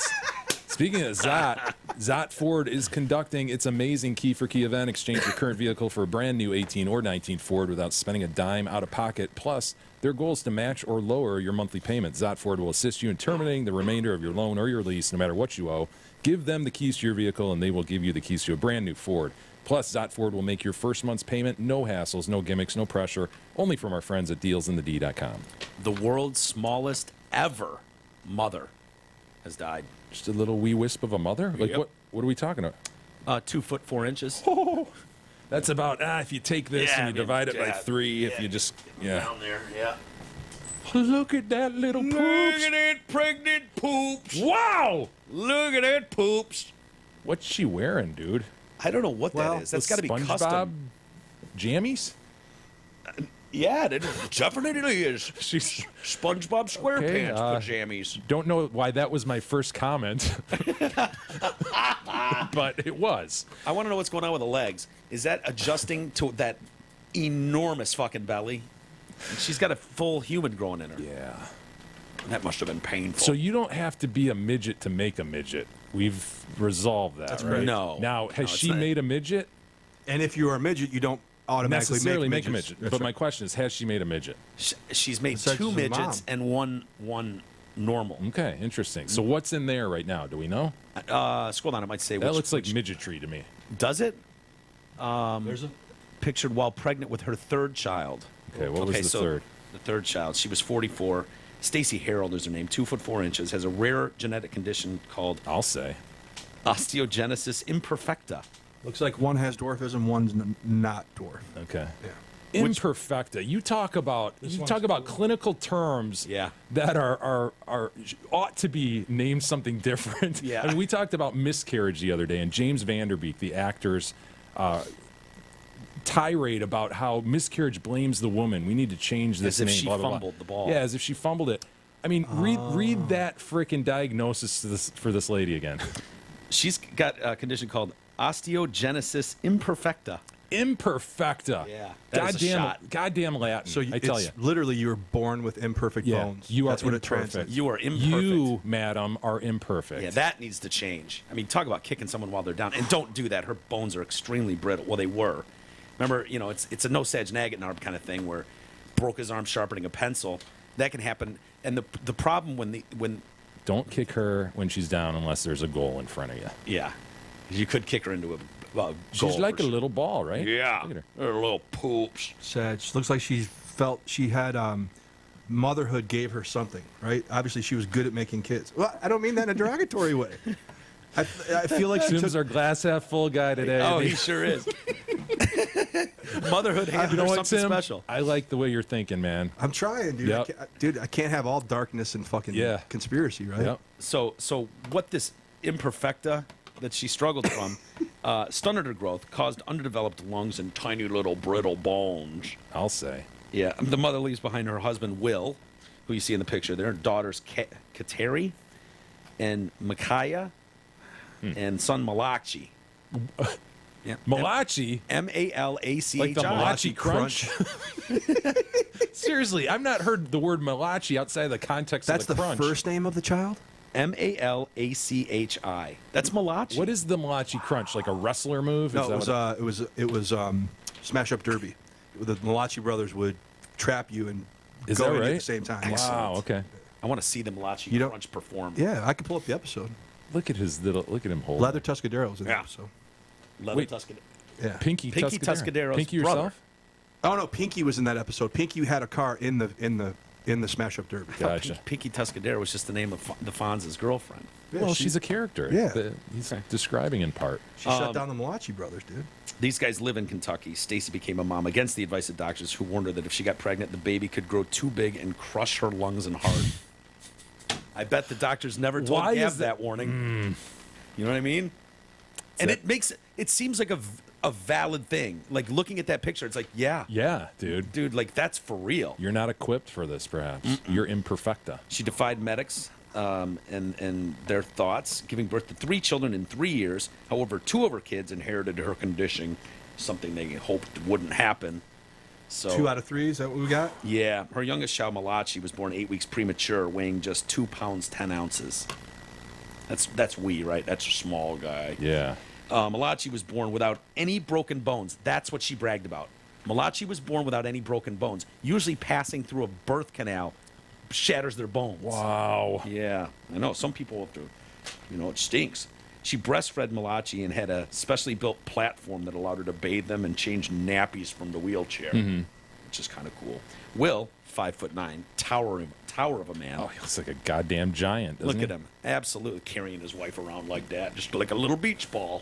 speaking of Zott, Zott Ford is conducting its amazing Key for Key event. Exchange your current vehicle for a brand new 18 or 19 Ford without spending a dime out of pocket. Plus, their goal is to match or lower your monthly payment. Zott Ford will assist you in terminating the remainder of your loan or your lease, no matter what you owe. Give them the keys to your vehicle, and they will give you the keys to a brand new Ford. Plus, Zott Ford will make your first month's payment no hassles, no gimmicks, no pressure, only from our friends at dealsinthed.com. The world's smallest ever mother has died. Just a little wee wisp of a mother? Like, Yep. what are we talking about? 2 foot 4 inches. That's about, if you take this Yeah, and I you mean, divide it by yeah, 3, if yeah, you just, Down there, yeah. Look at that little poops. Look at that pregnant poops. Wow! Look at that poops. What's she wearing, dude? I don't know what that is. That's got to be SpongeBob custom. jammies? Yeah, it definitely is. She's SpongeBob SquarePants Okay, pajamas. don't know why that was my first comment, but it was. I want to know what's going on with the legs. Is that adjusting to that enormous fucking belly? And she's got a full human growing in her. Yeah. That must have been painful. So you don't have to be a midget to make a midget. We've resolved that, right? right. No. Now, has No, it's she not. made a midget? And if you are a midget, you don't automatically Necessarily make make a midgets. midget. That's But my right. question is, has she made a midget? She's made Besides 2 her midgets mom. and one normal. Okay, interesting. So what's in there right now? Do we know? Scroll down. It might say That which, looks like which- midgetry to me. Does it? There's a Pictured while pregnant with her 3rd child. Okay, what was the so third? The 3rd child. She was 44. Stacy Harold is her name, 2'4", has a rare genetic condition called I'll say. osteogenesis imperfecta. Looks like one has dwarfism, one's not dwarf. Okay. Yeah. Imperfecta. You talk about clinical terms Yeah. that are ought to be named something different. Yeah. I mean, we talked about miscarriage the other day, and James Vanderbeek, the actor's tirade about how miscarriage blames the woman. We need to change this As if name. she blah, blah, blah. fumbled the ball. Yeah, as if she fumbled it. I mean, read that freaking diagnosis for this lady again. She's got a condition called osteogenesis imperfecta. Imperfecta. Yeah, that is a shot. Goddamn Latin. So I tell you. literally you were born with imperfect bones. You That's are what it imperfect. translates. You are imperfect. You, madam, are imperfect. Yeah, that needs to change. I mean, talk about kicking someone while they're down. And don't do that. Her bones are extremely brittle. Well, they were. Remember, it's a no-sag arm kind of thing where broke his arm sharpening a pencil. That can happen. And the problem when Don't kick her when she's down unless there's a goal in front of you. yeah, you could kick her into a goal. She's like a little ball, right? Yeah, Look at her. they're little poops. Sad. She looks like she felt she had motherhood gave her something, right? Obviously, she was good at making kids. Well, I don't mean that in a derogatory way. I feel like she Tim's took. our glass half full guy today. Oh, he sure is. Motherhood handed You know her what, something Tim? special. I like the way you're thinking, man. I'm trying, dude. Yep. I can't have all darkness and fucking conspiracy, right? Yep. So what this imperfecta that she struggled from stunted her growth, caused underdeveloped lungs and tiny little brittle bones. I'll say. Yeah, the mother leaves behind her husband, Will, who you see in the picture there, daughters Kateri and Micaiah, and son Malachi. Yeah. Malachi? M-A-L-A-C-H-I. Like the Malachi Crunch? Seriously, I've not heard the word Malachi outside the context That's of the crunch. first name of the child? M-A-L-A-C-H-I. That's Malachi. What is the Malachi Crunch? Like a wrestler move? No, Is that it was Smash Up Derby. The Malachi brothers would trap you and Is go that in right? at the same time. Wow, okay. I want to see the Malachi You don't- Crunch perform. Yeah, I could pull up the episode. Look at him hold. Leather Tuscaderos in the Yeah. episode. Leather Wait. Tuscadero. Yeah. Pinky Tuscadero's Pinky brother. yourself? Oh no, Pinky was in that episode. Pinky had a car in the Smash Up Derby. Gotcha. Pinky Tuscadero was just the name of the Fonz's girlfriend. Yeah, Well, she- she's a character. Yeah. He's describing in part. She shut down the Malachi brothers, dude. These guys live in Kentucky. Stacy became a mom against the advice of doctors who warned her that if she got pregnant, the baby could grow too big and crush her lungs and heart. I bet the doctors never told Why Gav is that warning. You know what I mean? And it seems like a valid thing. Like looking at that picture, it's like, yeah, Yeah, dude. like that's for real. You're not equipped for this, perhaps. You're imperfecta. She defied medics and their thoughts, giving birth to 3 children in 3 years. However, 2 of her kids inherited her condition, something they hoped wouldn't happen. So 2 out of 3, is that what we got? yeah, her youngest child, Malachi, was born 8 weeks premature, weighing just 2 pounds 10 ounces. That's wee, right? That's a small guy. Yeah. Malachi was born without any broken bones. That's what she bragged about. Malachi was born without any broken bones. Usually passing through a birth canal shatters their bones. Wow. Yeah, I know. Some people have to, it stinks. She breastfed Malachi and had a specially built platform that allowed her to bathe them and change nappies from the wheelchair, which is kind of cool. Will, 5'9", tower of a man. Oh, he looks like a goddamn giant. Look at him, absolutely carrying his wife around like that, just like a little beach ball.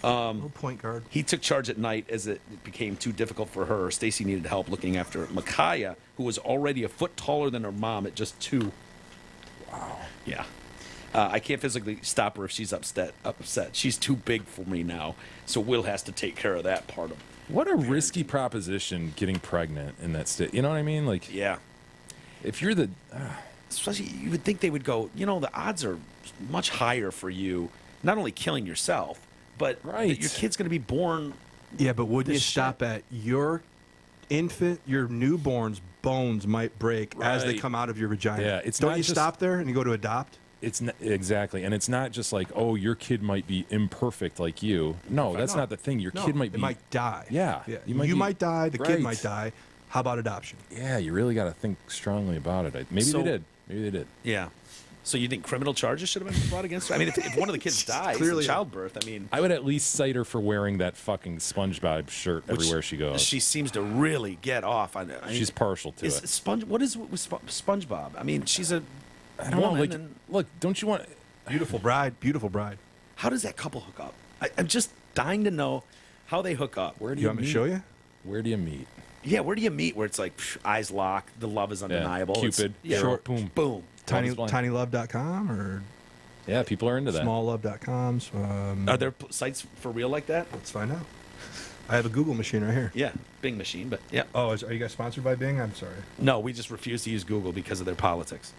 No point guard. He took charge at night as it became too difficult for her. Stacy needed help looking after Micaiah, who was already a foot taller than her mom at just 2. Wow. Yeah. I can't physically stop her if she's upset. She's too big for me now, so Will has to take care of that part of What a risky proposition getting pregnant in that state. You know what I mean? Like, yeah. if you're the. Especially, you would think they would go, the odds are much higher for you, not only killing yourself, but that your kid's going to be born. Yeah, but would you This stop at your infant, your newborn's bones might break as they Right. come out of your vagina? Yeah, it's Don't not you just- stop there and you go to adopt? It's not, exactly, and it's not just like, oh, your kid might be imperfect like you. No, that's No. not the thing. Your No, kid might be. It might die. Yeah, You be- might die. The Right. kid might die. How about adoption? Yeah, you really got to think strongly about it. Maybe So- they did. Maybe they did. Yeah. So you think criminal charges should have been brought against her? I mean, if one of the kids dies in Clearly. childbirth, I mean, I would at least cite her for wearing that fucking SpongeBob shirt everywhere she goes. she seems to really get off on. She's partial to is it. What is with SpongeBob? I mean, she's a I don't know. woman, Like, and look, don't you want? Beautiful bride. Beautiful bride. how does that couple hook up? I'm just dying to know how they hook up. Where do You want me to meet? show you? Where do you meet? Yeah, where do you meet? Where it's like eyes lock, the love is undeniable. It's- Cupid, yeah, short, boom. boom. Blind. Tinylove.com or Yeah, people are into that. smalllove.com. Are there sites for real like that? Let's find out. I have a Google machine right here. Yeah, Bing machine, but yeah. Oh, are you guys sponsored by Bing? I'm sorry. No, we just refuse to use Google because of their politics.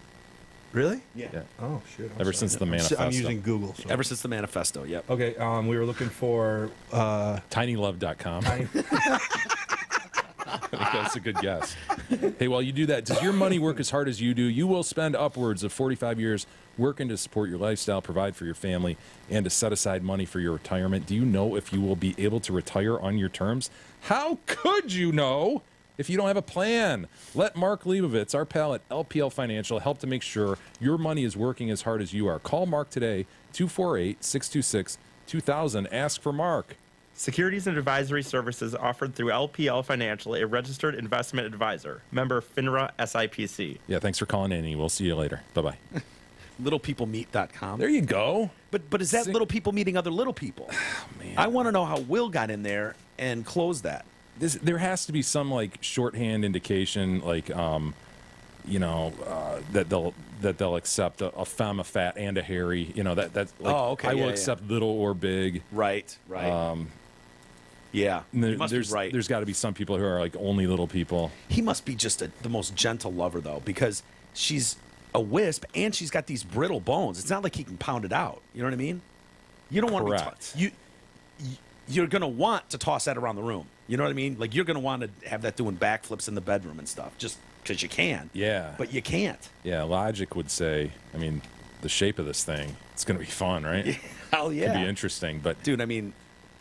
Really? Yeah. Yeah. Oh shit. I'm Ever sorry. since the manifesto. I'm using Google. So. Ever since the manifesto, yep. Okay. We were looking for. Tinylove.com. I think that's a good guess. Hey, while you do that, does your money work as hard as you do? You will spend upwards of 45 years working to support your lifestyle, provide for your family, and to set aside money for your retirement. Do you know if you will be able to retire on your terms? How could you know if you don't have a plan? Let Mark Leibovitz, our pal at LPL Financial, help to make sure your money is working as hard as you are. Call Mark today, 248-626-2000. Ask for Mark. Securities and advisory services offered through LPL Financial, a registered investment advisor. Member FINRA SIPC. Yeah, thanks for calling in. We'll see you later. Bye-bye. LittlePeopleMeet.com. There you go. But is that little people meeting other little people? Oh, man. I want to know how Will got in there and closed that. There has to be some like shorthand indication, like that they'll accept a femme, a fat, and a hairy. You know that's like, Oh, okay, I will yeah, accept little or big. Right. Yeah. And You must be there's right. there's got to be some people who are like only little people. He must be just the most gentle lover, though, because she's a wisp and she's got these brittle bones. It's not like he can pound it out. You know what I mean? You don't want to Correct. be you're going to want to toss that around the room. You know what I mean? Like, you're going to want to have that doing backflips in the bedroom and stuff just because you can. Yeah. But you can't. Yeah, logic would say, I mean, the shape of this thing, it's going to be fun, right? Hell yeah. Could be interesting, but Dude, I mean,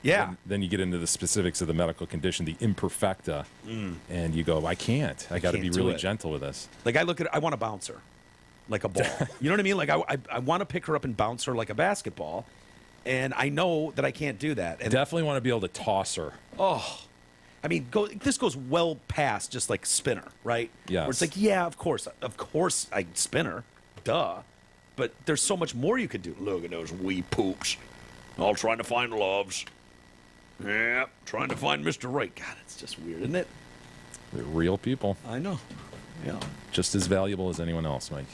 yeah. then you get into the specifics of the medical condition, the imperfecta, and you go, I can't. I got to be can't do really it. gentle with this. Like, I look at I want to bounce her like a ball. You know what I mean? Like, I want to pick her up and bounce her like a basketball, and I know that I can't do that. And Definitely want to be able to toss her. oh, I mean, this goes well past just like spinner, right? Yes. Where it's like, yeah, of course I spin her, duh. But there's so much more you could do. Look at those wee poops, all trying to find loves. Yeah, trying to find Mr. Right. God, it's just weird, isn't it? They're real people, I know. Yeah. just as valuable as anyone else, Mike.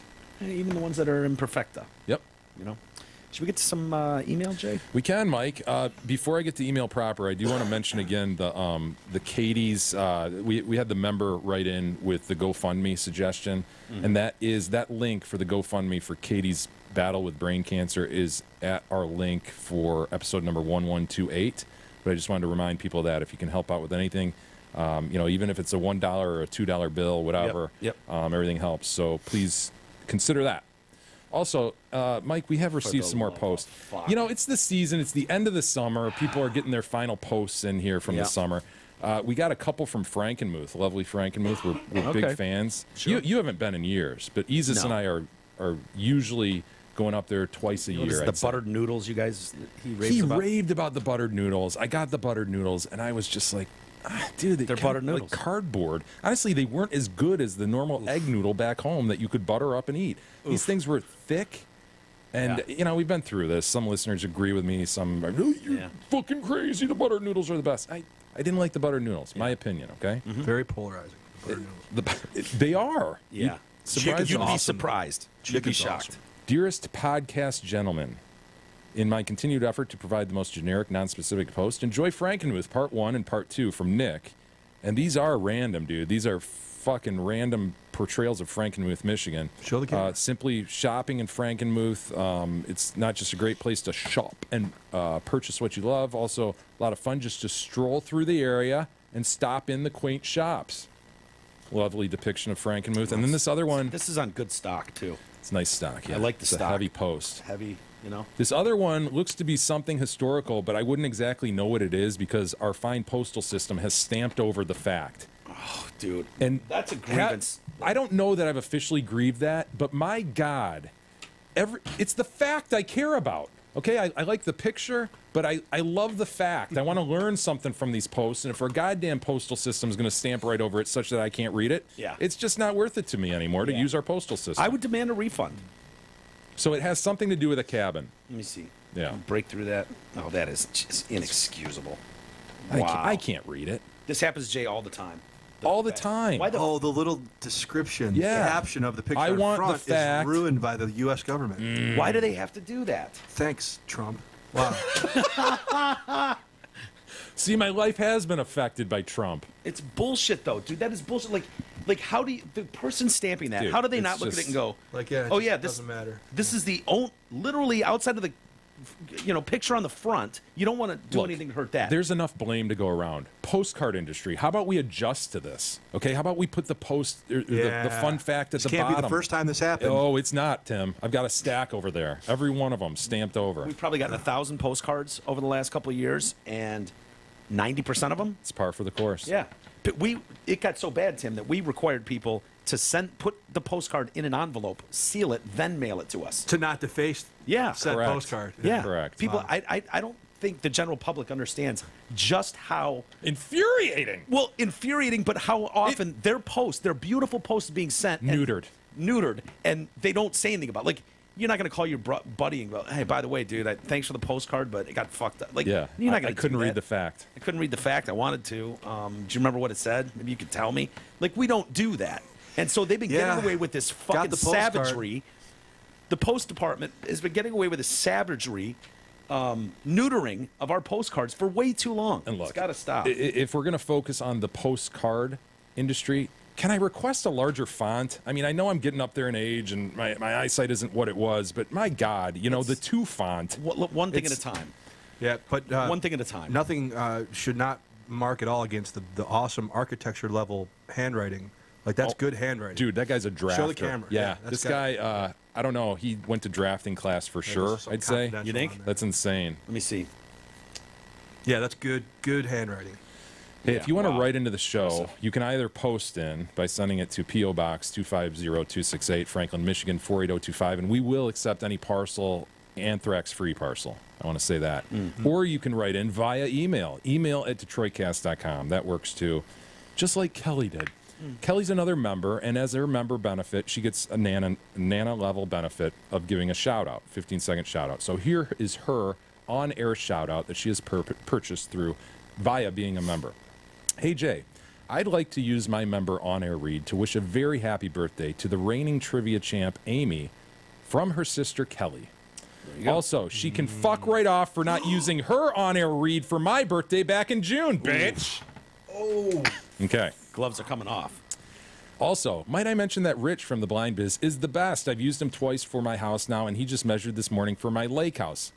Even the ones that are imperfecta, Yep. you know. Should we get to some email, Jay? We can, Mike. Before I get to email proper, I do want to mention again the Katie's. We had the member write in with the GoFundMe suggestion, and that link for the GoFundMe for Katie's battle with brain cancer is at our link for episode number 1128. But I just wanted to remind people of that if you can help out with anything, even if it's a $1 or a $2 bill, whatever, Yep. Everything helps. So please consider that. Also, Mike, we have received some more posts. fuck. You know, it's the season. It's the end of the summer. People are getting their final posts in here from Yeah. the summer. We got a couple from Frankenmuth, lovely Frankenmuth. We're big fans. Sure. You haven't been in years, but Isis No. and I are usually going up there twice a What is year. it, I'd the say. buttered noodles you guys he raves He about? raved about the buttered noodles. I got the buttered noodles, and I was just like, dude, They're buttered noodles. like cardboard. Honestly, they weren't as good as the normal egg noodle back home that you could butter up and eat. These things were thick. And, we've been through this. Some listeners agree with me. Some are, "Oh, you're fucking crazy. The buttered noodles are the best." I didn't like the buttered noodles. My opinion, okay? Very polarizing. They are. Yeah. Surprisingly. You'd be awesome. surprised. You'd be Chicken's shocked. awesome. Dearest podcast gentlemen, in my continued effort to provide the most generic, non-specific post, enjoy Frankenmuth Part 1 and Part 2 from Nick. And these are random, dude. These are fucking random portrayals of Frankenmuth, Michigan. Show the camera. Simply shopping in Frankenmuth. It's not just a great place to shop and purchase what you love. Also, a lot of fun just to stroll through the area and stop in the quaint shops. Lovely depiction of Frankenmuth. And then this other one, This is on good stock, too. it's nice stock. Yeah. I like the It's a stock. heavy post. Heavy, This other one looks to be something historical, but I wouldn't exactly know what it is because our fine postal system has stamped over the fact. Oh, dude. And that's a grievance. I don't know that I've officially grieved that, but my God, It's the fact I care about. Okay, I like the picture, but I love the fact. I want to learn something from these posts, and if our goddamn postal system is going to stamp right over it such that I can't read it, it's just not worth it to me anymore to use our postal system. I would demand a refund. So it has something to do with a cabin. Let me see. Yeah. Break through that. Oh, that is just inexcusable. I can't read it. This happens, Jay, all the time. All the time. Why the little description, Yeah. caption of the picture I in want front the fact. is ruined by the U.S. government. Why do they have to do that? Thanks, Trump. Wow. See, my life has been affected by Trump. It's bullshit, though, dude. That is bullshit. Like how do you, the person stamping that? Dude, how do they it's not look at it and go, it oh just yeah, this doesn't matter. This is the literally outside of the, picture on the front. You don't want to do anything to hurt that. There's enough blame to go around. Postcard industry. How about we adjust to this? Okay. How about we put the the fun fact at This the can't bottom? be the first time this happened. Oh, it's not, Tim. I've got a stack over there. Every one of them stamped over. We've probably gotten 1,000 postcards over the last couple of years, and 90% of them. It's par for the course. Yeah, but it got so bad, Tim, that we required people to put the postcard in an envelope, seal it, then mail it to us. To not deface said Correct. postcard. Yeah, correct. People, Wow. I don't think the general public understands just how infuriating. Well, infuriating, but how often their beautiful posts being sent neutered, and they don't say anything about it. Like, you're not going to call your buddy and go, hey, by the way, dude, thanks for the postcard, but it got fucked up. Like, Yeah, you're not going I to couldn't read the fact. I couldn't read the fact. I wanted to. Do you remember what it said? Maybe you could tell me. Like, we don't do that. And so they've been getting away with this fucking the postcard. savagery. The Post Department has been getting away with this savagery, neutering of our postcards for way too long. And look, it's got to stop. If we're going to focus on the postcard industry, can I request a larger font? I mean, I know I'm getting up there in age and my eyesight isn't what it was, but my God, the 2 font. One thing at a time. Yeah, but one thing at a time. Nothing should not mark at all against the awesome architecture level handwriting. Like, that's good handwriting. Dude, that guy's a drafter. Show the camera. Yeah, that's this guy, I don't know. He went to drafting class for sure, I'd say. You think? That's insane. Let me see. Yeah, that's good handwriting. Hey, if you want to write into the show, you can either post in by sending it to P.O. Box 250268, Franklin, Michigan 48025, and we will accept any parcel, anthrax-free parcel. I want to say that. Or you can write in via email at DetroitCast.com. That works too, just like Kelly did. Kelly's another member, and as her member benefit, she gets a Nana level benefit of giving a shout-out, 15-second shout-out. So here is her on-air shout-out that she has purchased via being a member. Hey, Jay, I'd like to use my member on-air read to wish a very happy birthday to the reigning trivia champ, Amy, from her sister, Kelly. Also, she can fuck right off for not using her on-air read for my birthday back in June, bitch. Oh. Okay. Gloves are coming off. Also, might I mention that Rich from the Blind Biz is the best. I've used him twice for my house now, and he just measured this morning for my lake house.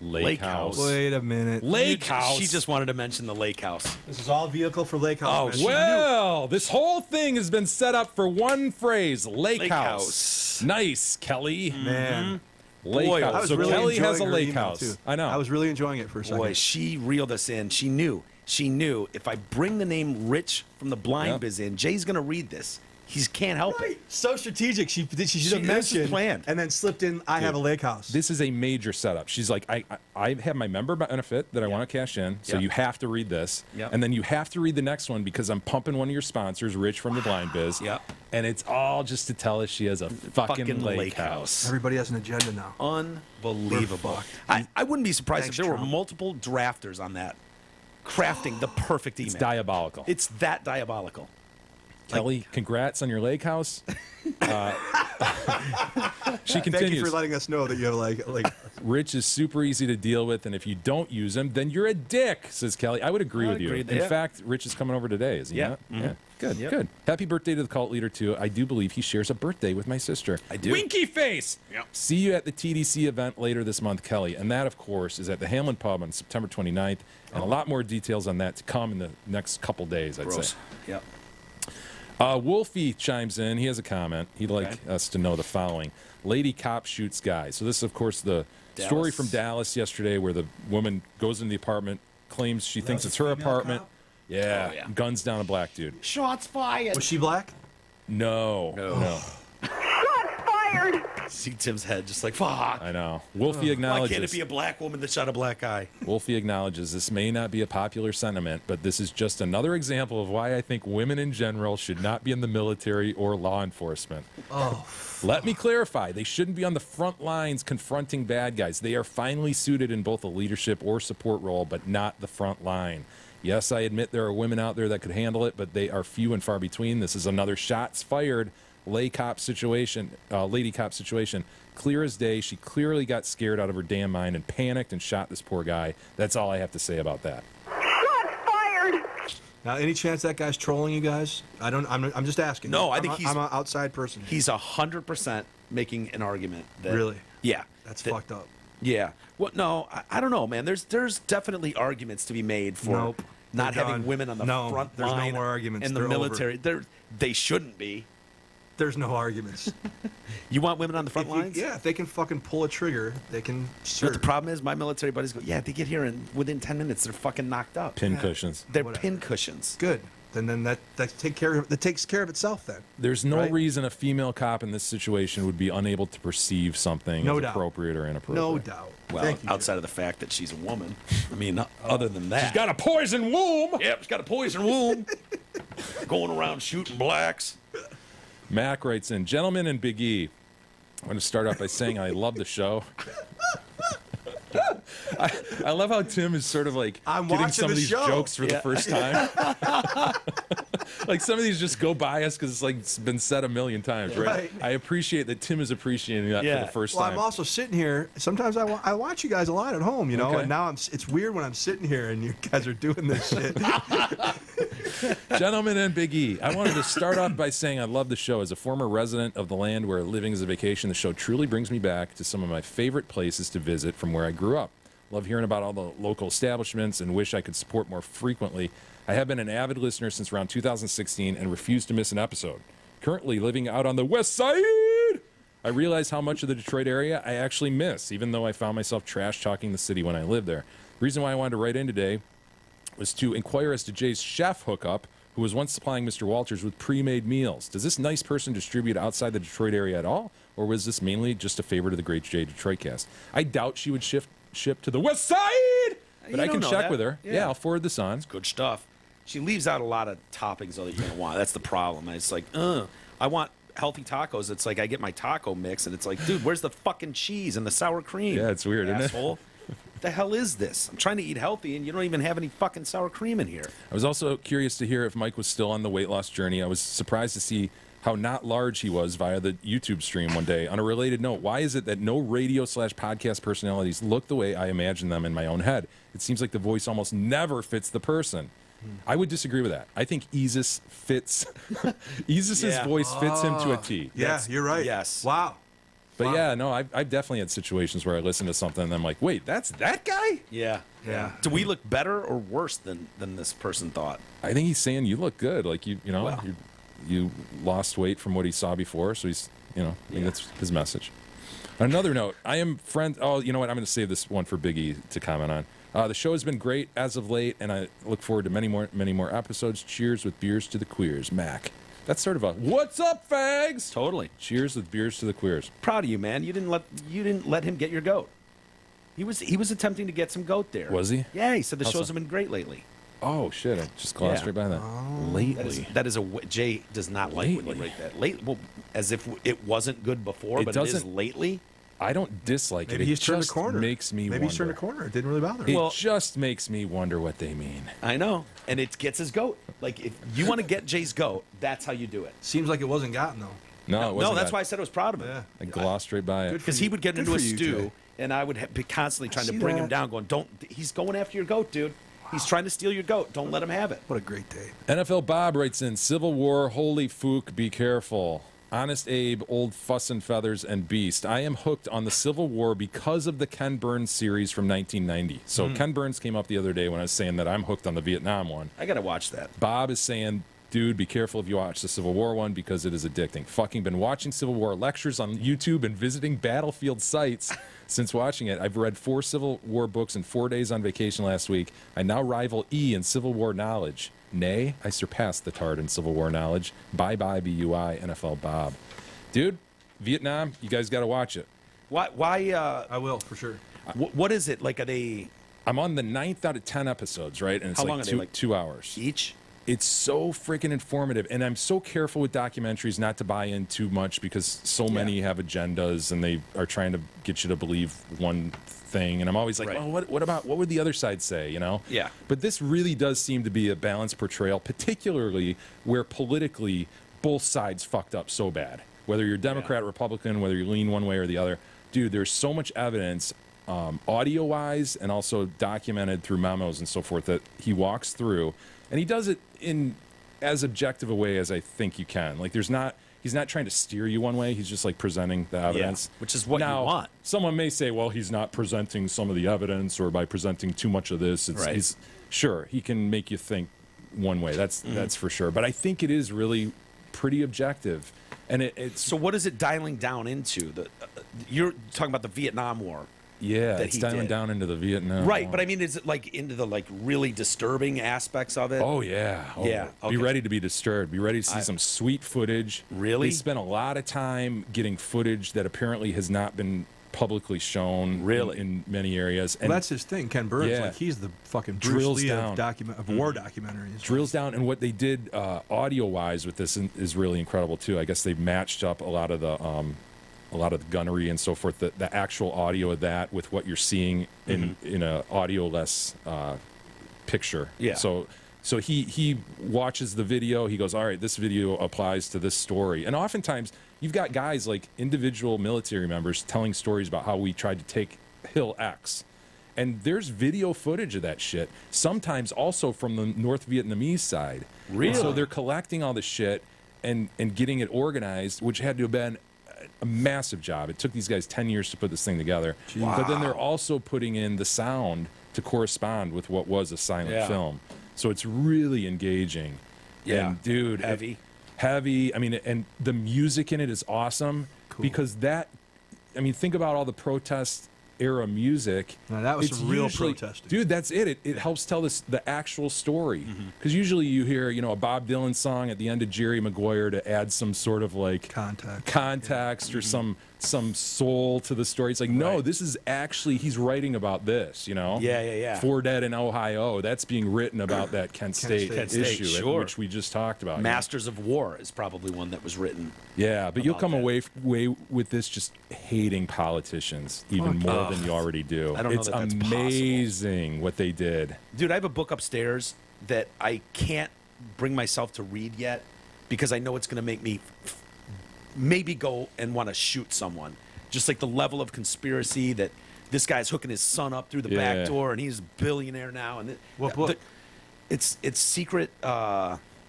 Lake house. Wait a minute. Lake house. She just wanted to mention the lake house. This is all vehicle for lake house. Oh, well, this whole thing has been set up for one phrase, lake house. Nice, Kelly. Man. Lake house. So really Kelly has a enjoying her lake email, house. too. I know. I was really enjoying it for a second. Boy, she reeled us in. She knew if I bring the name Rich from the Blind Biz in, Jay's going to read this. He can't help it. So strategic. She should have this is mentioned planned. and then slipped in, I have a lake house. This is a major setup. She's like, I have my member benefit that I want to cash in, so you have to read this. Yep. And then you have to read the next one because I'm pumping one of your sponsors, Rich from the Blind Biz. Yep. And it's all just to tell us she has a fucking lake house. Everybody has an agenda now. Unbelievable. We're I wouldn't be surprised Thanks, if there were Trump. multiple drafters on that, crafting the perfect email. It's diabolical. It's that diabolical. Kelly, congrats on your lake house. She continues. Thank you for letting us know that you have like. Rich is super easy to deal with, and if you don't use him, then you're a dick, says Kelly. I would agree with you. In fact, Rich is coming over today, is he not? Yeah. Good, good. Happy birthday to the cult leader, too. I do believe he shares a birthday with my sister. I do. Winky face! Yep. See you at the TDC event later this month, Kelly. And that, of course, is at the Hamlin Pub on September 29th. And a lot more details on that to come in the next couple days, I'd say. Yep. Wolfie chimes in. He has a comment. He'd like us to know the following. Lady cop shoots guy. So this is, of course, the story from Dallas yesterday where the woman goes into the apartment, claims she thinks it's her apartment. Yeah. Oh, yeah. Guns down a black dude. Shots fired. Was she black? No. Shots fired! fired. See Tim's head just like, fuck. I know. Wolfie Why acknowledges. can't it be a black woman that shot a black guy? Wolfie acknowledges this may not be a popular sentiment, but this is just another example of why I think women in general should not be in the military or law enforcement. Oh. Let me clarify. They shouldn't be on the front lines confronting bad guys. They are finely suited in both a leadership or support role, but not the front line. Yes, I admit there are women out there that could handle it, but they are few and far between. This is another shots fired lady cop situation. Clear as day. She clearly got scared out of her damn mind and panicked and shot this poor guy. That's all I have to say about that. Shots fired. Now, any chance that guy's trolling you guys? I'm just asking. No, I think I'm an outside person. He's 100% making an argument. That, Really? Yeah. That's fucked up. Yeah. Well, no, I don't know, man. There's definitely arguments to be made for Nope. not They're having done. women on the No, front there's no line more arguments. in the They're military. They shouldn't be. There's no arguments. You want women on the front lines? Yeah, if they can fucking pull a trigger, they can You know serve. what the problem is? My military buddies go, yeah, they get here and within 10 minutes they're fucking knocked up. Pin cushions. They're Whatever. pin cushions. Good. Then that takes care of itself then. There's no Right? reason a female cop in this situation would be unable to perceve something No as doubt. appropriate or inappropriate. No doubt. Well, Thank you, outside of the fact that she's a woman. I mean, other than that. She's got a poison womb. Yep, she's got a poison womb. Going around shooting blacks. Mac writes in, gentlemen and Big E, I'm going to start off by saying I love the show. I love how Tim is sort of like I'm getting watching some of the these show. jokes for the first time. Like some of these just go by us because it's been said a million times, right? Right. I appreciate that Tim is appreciating that for the first Well, time. I'm also sitting here. Sometimes I watch you guys a lot at home, you know, Okay. and now it's weird when I'm sitting here and you guys are doing this shit. Gentlemen and Big E, I wanted to start off by saying I love the show. As a former resident of the land where living is a vacation, the show truly brings me back to some of my favorite places to visit from where I grew up. Love hearing about all the local establishments and wish I could support more frequently. I have been an avid listener since around 2016 and refuse to miss an episode. Currently living out on the west side, I realize how much of the Detroit area I actually miss, even though I found myself trash-talking the city when I lived there. The reason why I wanted to write in today was to inquire as to Jay's chef hookup, who was once supplying Mr. Walters with pre-made meals. Does this nice person distribute outside the Detroit area at all, or was this mainly just a favor to the Great Jay Detroit cast? I doubt she would ship to the west side, but You I don't can know check that. with her. Yeah, I'll forward this on. Good stuff. She leaves out a lot of toppings though that you're gonna want. That's the problem. It's like, I want healthy tacos. It's like I get my taco mix, and it's like, dude, where's the fucking cheese and the sour cream? Yeah, it's weird, isn't it? asshole. What the hell is this? I'm trying to eat healthy, and you don't even have any fucking sour cream in here. I was also curious to hear if Mike was still on the weight loss journey. I was surprised to see how not large he was via the YouTube stream one day. On a related note, why is it that no radio/podcast personalities look the way I imagine them in my own head? It seems like the voice almost never fits the person. I would disagree with that. I think Isis fits. Isis's voice fits him to a T. Yeah, you're right. Yes. Wow. But yeah, no, I've definitely had situations where I listen to something and I'm like, wait, that's that guy? Yeah. Yeah. Do we look better or worse than this person thought? I think he's saying you look good. Like you know, Well. you lost weight from what he saw before. So he's, you know, I think that's his message. On another note, I am friend. Oh, you know what? I'm going to save this one for Biggie to comment on. The show has been great as of late, and I look forward to many more episodes. Cheers with beers to the queers, Mac. That's sort of a what's up, fags? Totally. Cheers with beers to the queers. Proud of you, man. You didn't let him get your goat. He was attempting to get some goat there. Was he? Yeah, he said the How shows so? have been great lately. Oh shit! I just glossed right by that. Lately, That is Jay does not like when you Lately. write that. Late, well, as if it wasn't good before, It but it is doesn't- lately. I don't dislike Maybe it. he's It turned the just corner. makes me Maybe wonder. he's turned the corner. It didn't really bother him. It Well- just makes me wonder what they mean. I know, and it gets his goat. Like if you want to get Jay's goat, that's how you do it. Seems like it wasn't gotten though. No, it No, wasn't. that's that. why I said I was proud of him. Yeah. I glossed right by it. Good for Because he you. would get Good into a for you, stew, Jay. and I would be constantly trying to see bring him that. down, going, "Don't." He's going after your goat, dude. He's trying to steal your goat. Don't let him have it. What a great day. NFL Bob writes in, Civil War, holy fook, be careful. Honest Abe, Old Fuss and Feathers, and Beast. I am hooked on the Civil War because of the Ken Burns series from 1990. So Ken Burns came up the other day when I was saying that I'm hooked on the Vietnam one. I gotta watch that. Bob is saying, dude, be careful if you watch the Civil War one because it is addicting. Fucking been watching Civil War lectures on YouTube and visiting battlefield sites since watching it. I've read 4 Civil War books in 4 days on vacation last week. I now rival E in Civil War knowledge. Nay, I surpassed the Tard in Civil War knowledge. Bye-bye, BUI, NFL Bob. Dude, Vietnam, you guys got to watch it. Why? I will for sure. What is it like? Are they? I'm on the 9th out of 10 episodes, right? And it's How like long are they, 2 hours each. It's so freaking informative, and I'm so careful with documentaries not to buy in too much because so many have agendas and they are trying to get you to believe one thing, and I'm always like, well, what would the other side say, you know? Yeah. But this really does seem to be a balanced portrayal, particularly where politically both sides fucked up so bad. Whether you're Democrat, Republican, whether you lean one way or the other, dude, there's so much evidence, audio-wise and also documented through memos and so forth, that he walks through, and he does it in as objective a way as I think you can. Like, he's not trying to steer you one way. He's just like presenting the evidence, which is what now, you want. Someone may say, well, he's not presenting some of the evidence, or by presenting too much of this, he's sure he can make you think one way. That's for sure. But I think it is really pretty objective. And it's so. What is it dialing down into? You're talking about the Vietnam War. Yeah, it's dialing down into the Vietnam Right, War. but I mean, is it like into the really disturbing aspects of it? Oh yeah, yeah. Be ready to be disturbed. Be ready to see some sweet footage. Really? They spent a lot of time getting footage that apparently has not been publicly shown. Really, in many areas. And that's his thing, Ken Burns. Yeah. Like, he's the fucking Bruce Drills Lee down. of war documentaries. Drills down, and what they did audio-wise with this is really incredible too. I guess they've matched up a lot of the gunnery and so forth, the actual audio of that with what you're seeing in a audio-less picture. Yeah. So he watches the video. He goes, all right, this video applies to this story. And oftentimes, you've got guys like individual military members telling stories about how we tried to take Hill X. And there's video footage of that shit, sometimes also from the North Vietnamese side. Really? And so they're collecting all the shit and getting it organized, which had to have been a massive job. It took these guys 10 years to put this thing together. Wow. But then they're also putting in the sound to correspond with what was a silent film. So it's really engaging. Yeah. And dude, heavy. I mean, and the music in it is awesome because think about all the protest era music. Now, that was It's some real usually- protesting. Dude, that's it. It helps tell the actual story. Because usually you hear, a Bob Dylan song at the end of Jerry Maguire to add some sort of like context or some soul to the story. It's like, no, this is actually, he's writing about this, Yeah. Four Dead in Ohio. That's being written about that Kent State issue, sure. which we just talked about. Masters of War is probably one that was written. Yeah, but you'll come that. away with this just hating politicians even more than you already do. I don't know it's that's amazing what they did. Dude, I have a book upstairs that I can't bring myself to read yet because I know it's going to make me maybe go and want to shoot someone. Just like the level of conspiracy that this guy's hooking his son up through the back door and he's a billionaire now. And it's Secret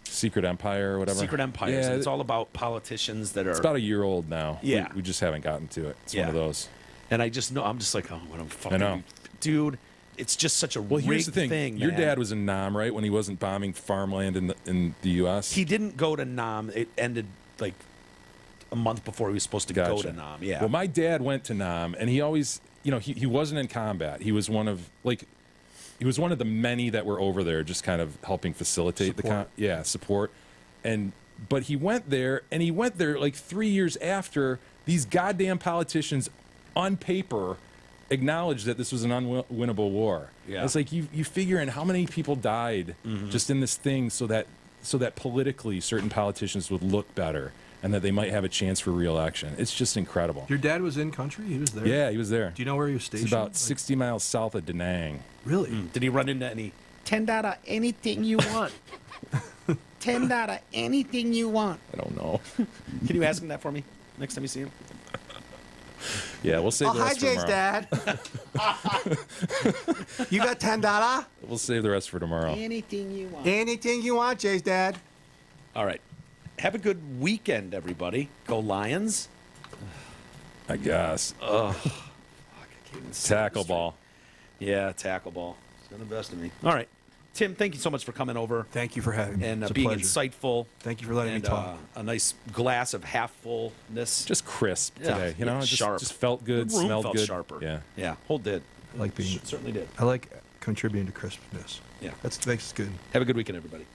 Secret Empire or whatever. Secret Empires. Yeah, It's all about politicians that are. it's about a year old now. Yeah. We just haven't gotten to it. It's one of those. And I just know, I'm just like, oh, what a fucking. I know. Dude, it's just such a Well, here's the rigged thing. thing. Your man. dad was in Nam, right? When he wasn't bombing farmland in the U.S.? He didn't go to Nam. It ended like a month before he was supposed to go to Gotcha. Nam. Yeah. Well, my dad went to Nam, and he always, he wasn't in combat. He was one of the many that were over there, just kind of helping facilitate support. But he went there like 3 years after these goddamn politicians, on paper, acknowledged that this was an unwinnable war. Yeah. It's like you figure in how many people died just in this thing, so that politically certain politicians would look better and that they might have a chance for re-election. It's just incredible. Your dad was in country? He was there? Yeah, he was there. Do you know where he was stationed? It's about 60 miles south of Da Nang. Really? Did he run into any? $10 anything you want. $10 anything you want. I don't know. Can you ask him that for me next time you see him? Yeah, we'll save the rest for tomorrow. Dad. You got $10? We'll save the rest for tomorrow. Anything you want. Anything you want, Jay's dad. All right. Have a good weekend, everybody. Go Lions. I guess. Ugh. Tackle ball. Yeah, tackle ball. It's been the best of me. All right. Tim, thank you so much for coming over. Thank you for having me. And It's a being pleasure. insightful. Thank you for letting me talk. A nice glass of half fullness. Just crisp today. Yeah, It sharp. just felt good, The room smelled felt good. sharper. Yeah. Yeah, whole did. I like being. Certainly did. I like contributing to crispness. Yeah. That makes it good. Have a good weekend, everybody.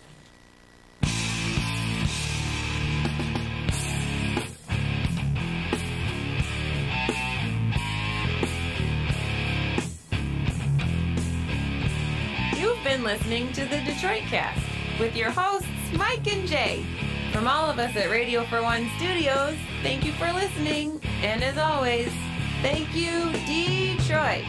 listening to the Detroit Cast with your hosts, Mike and Jay. From all of us at Radio for One Studios, thank you for listening. And as always, thank you, Detroit.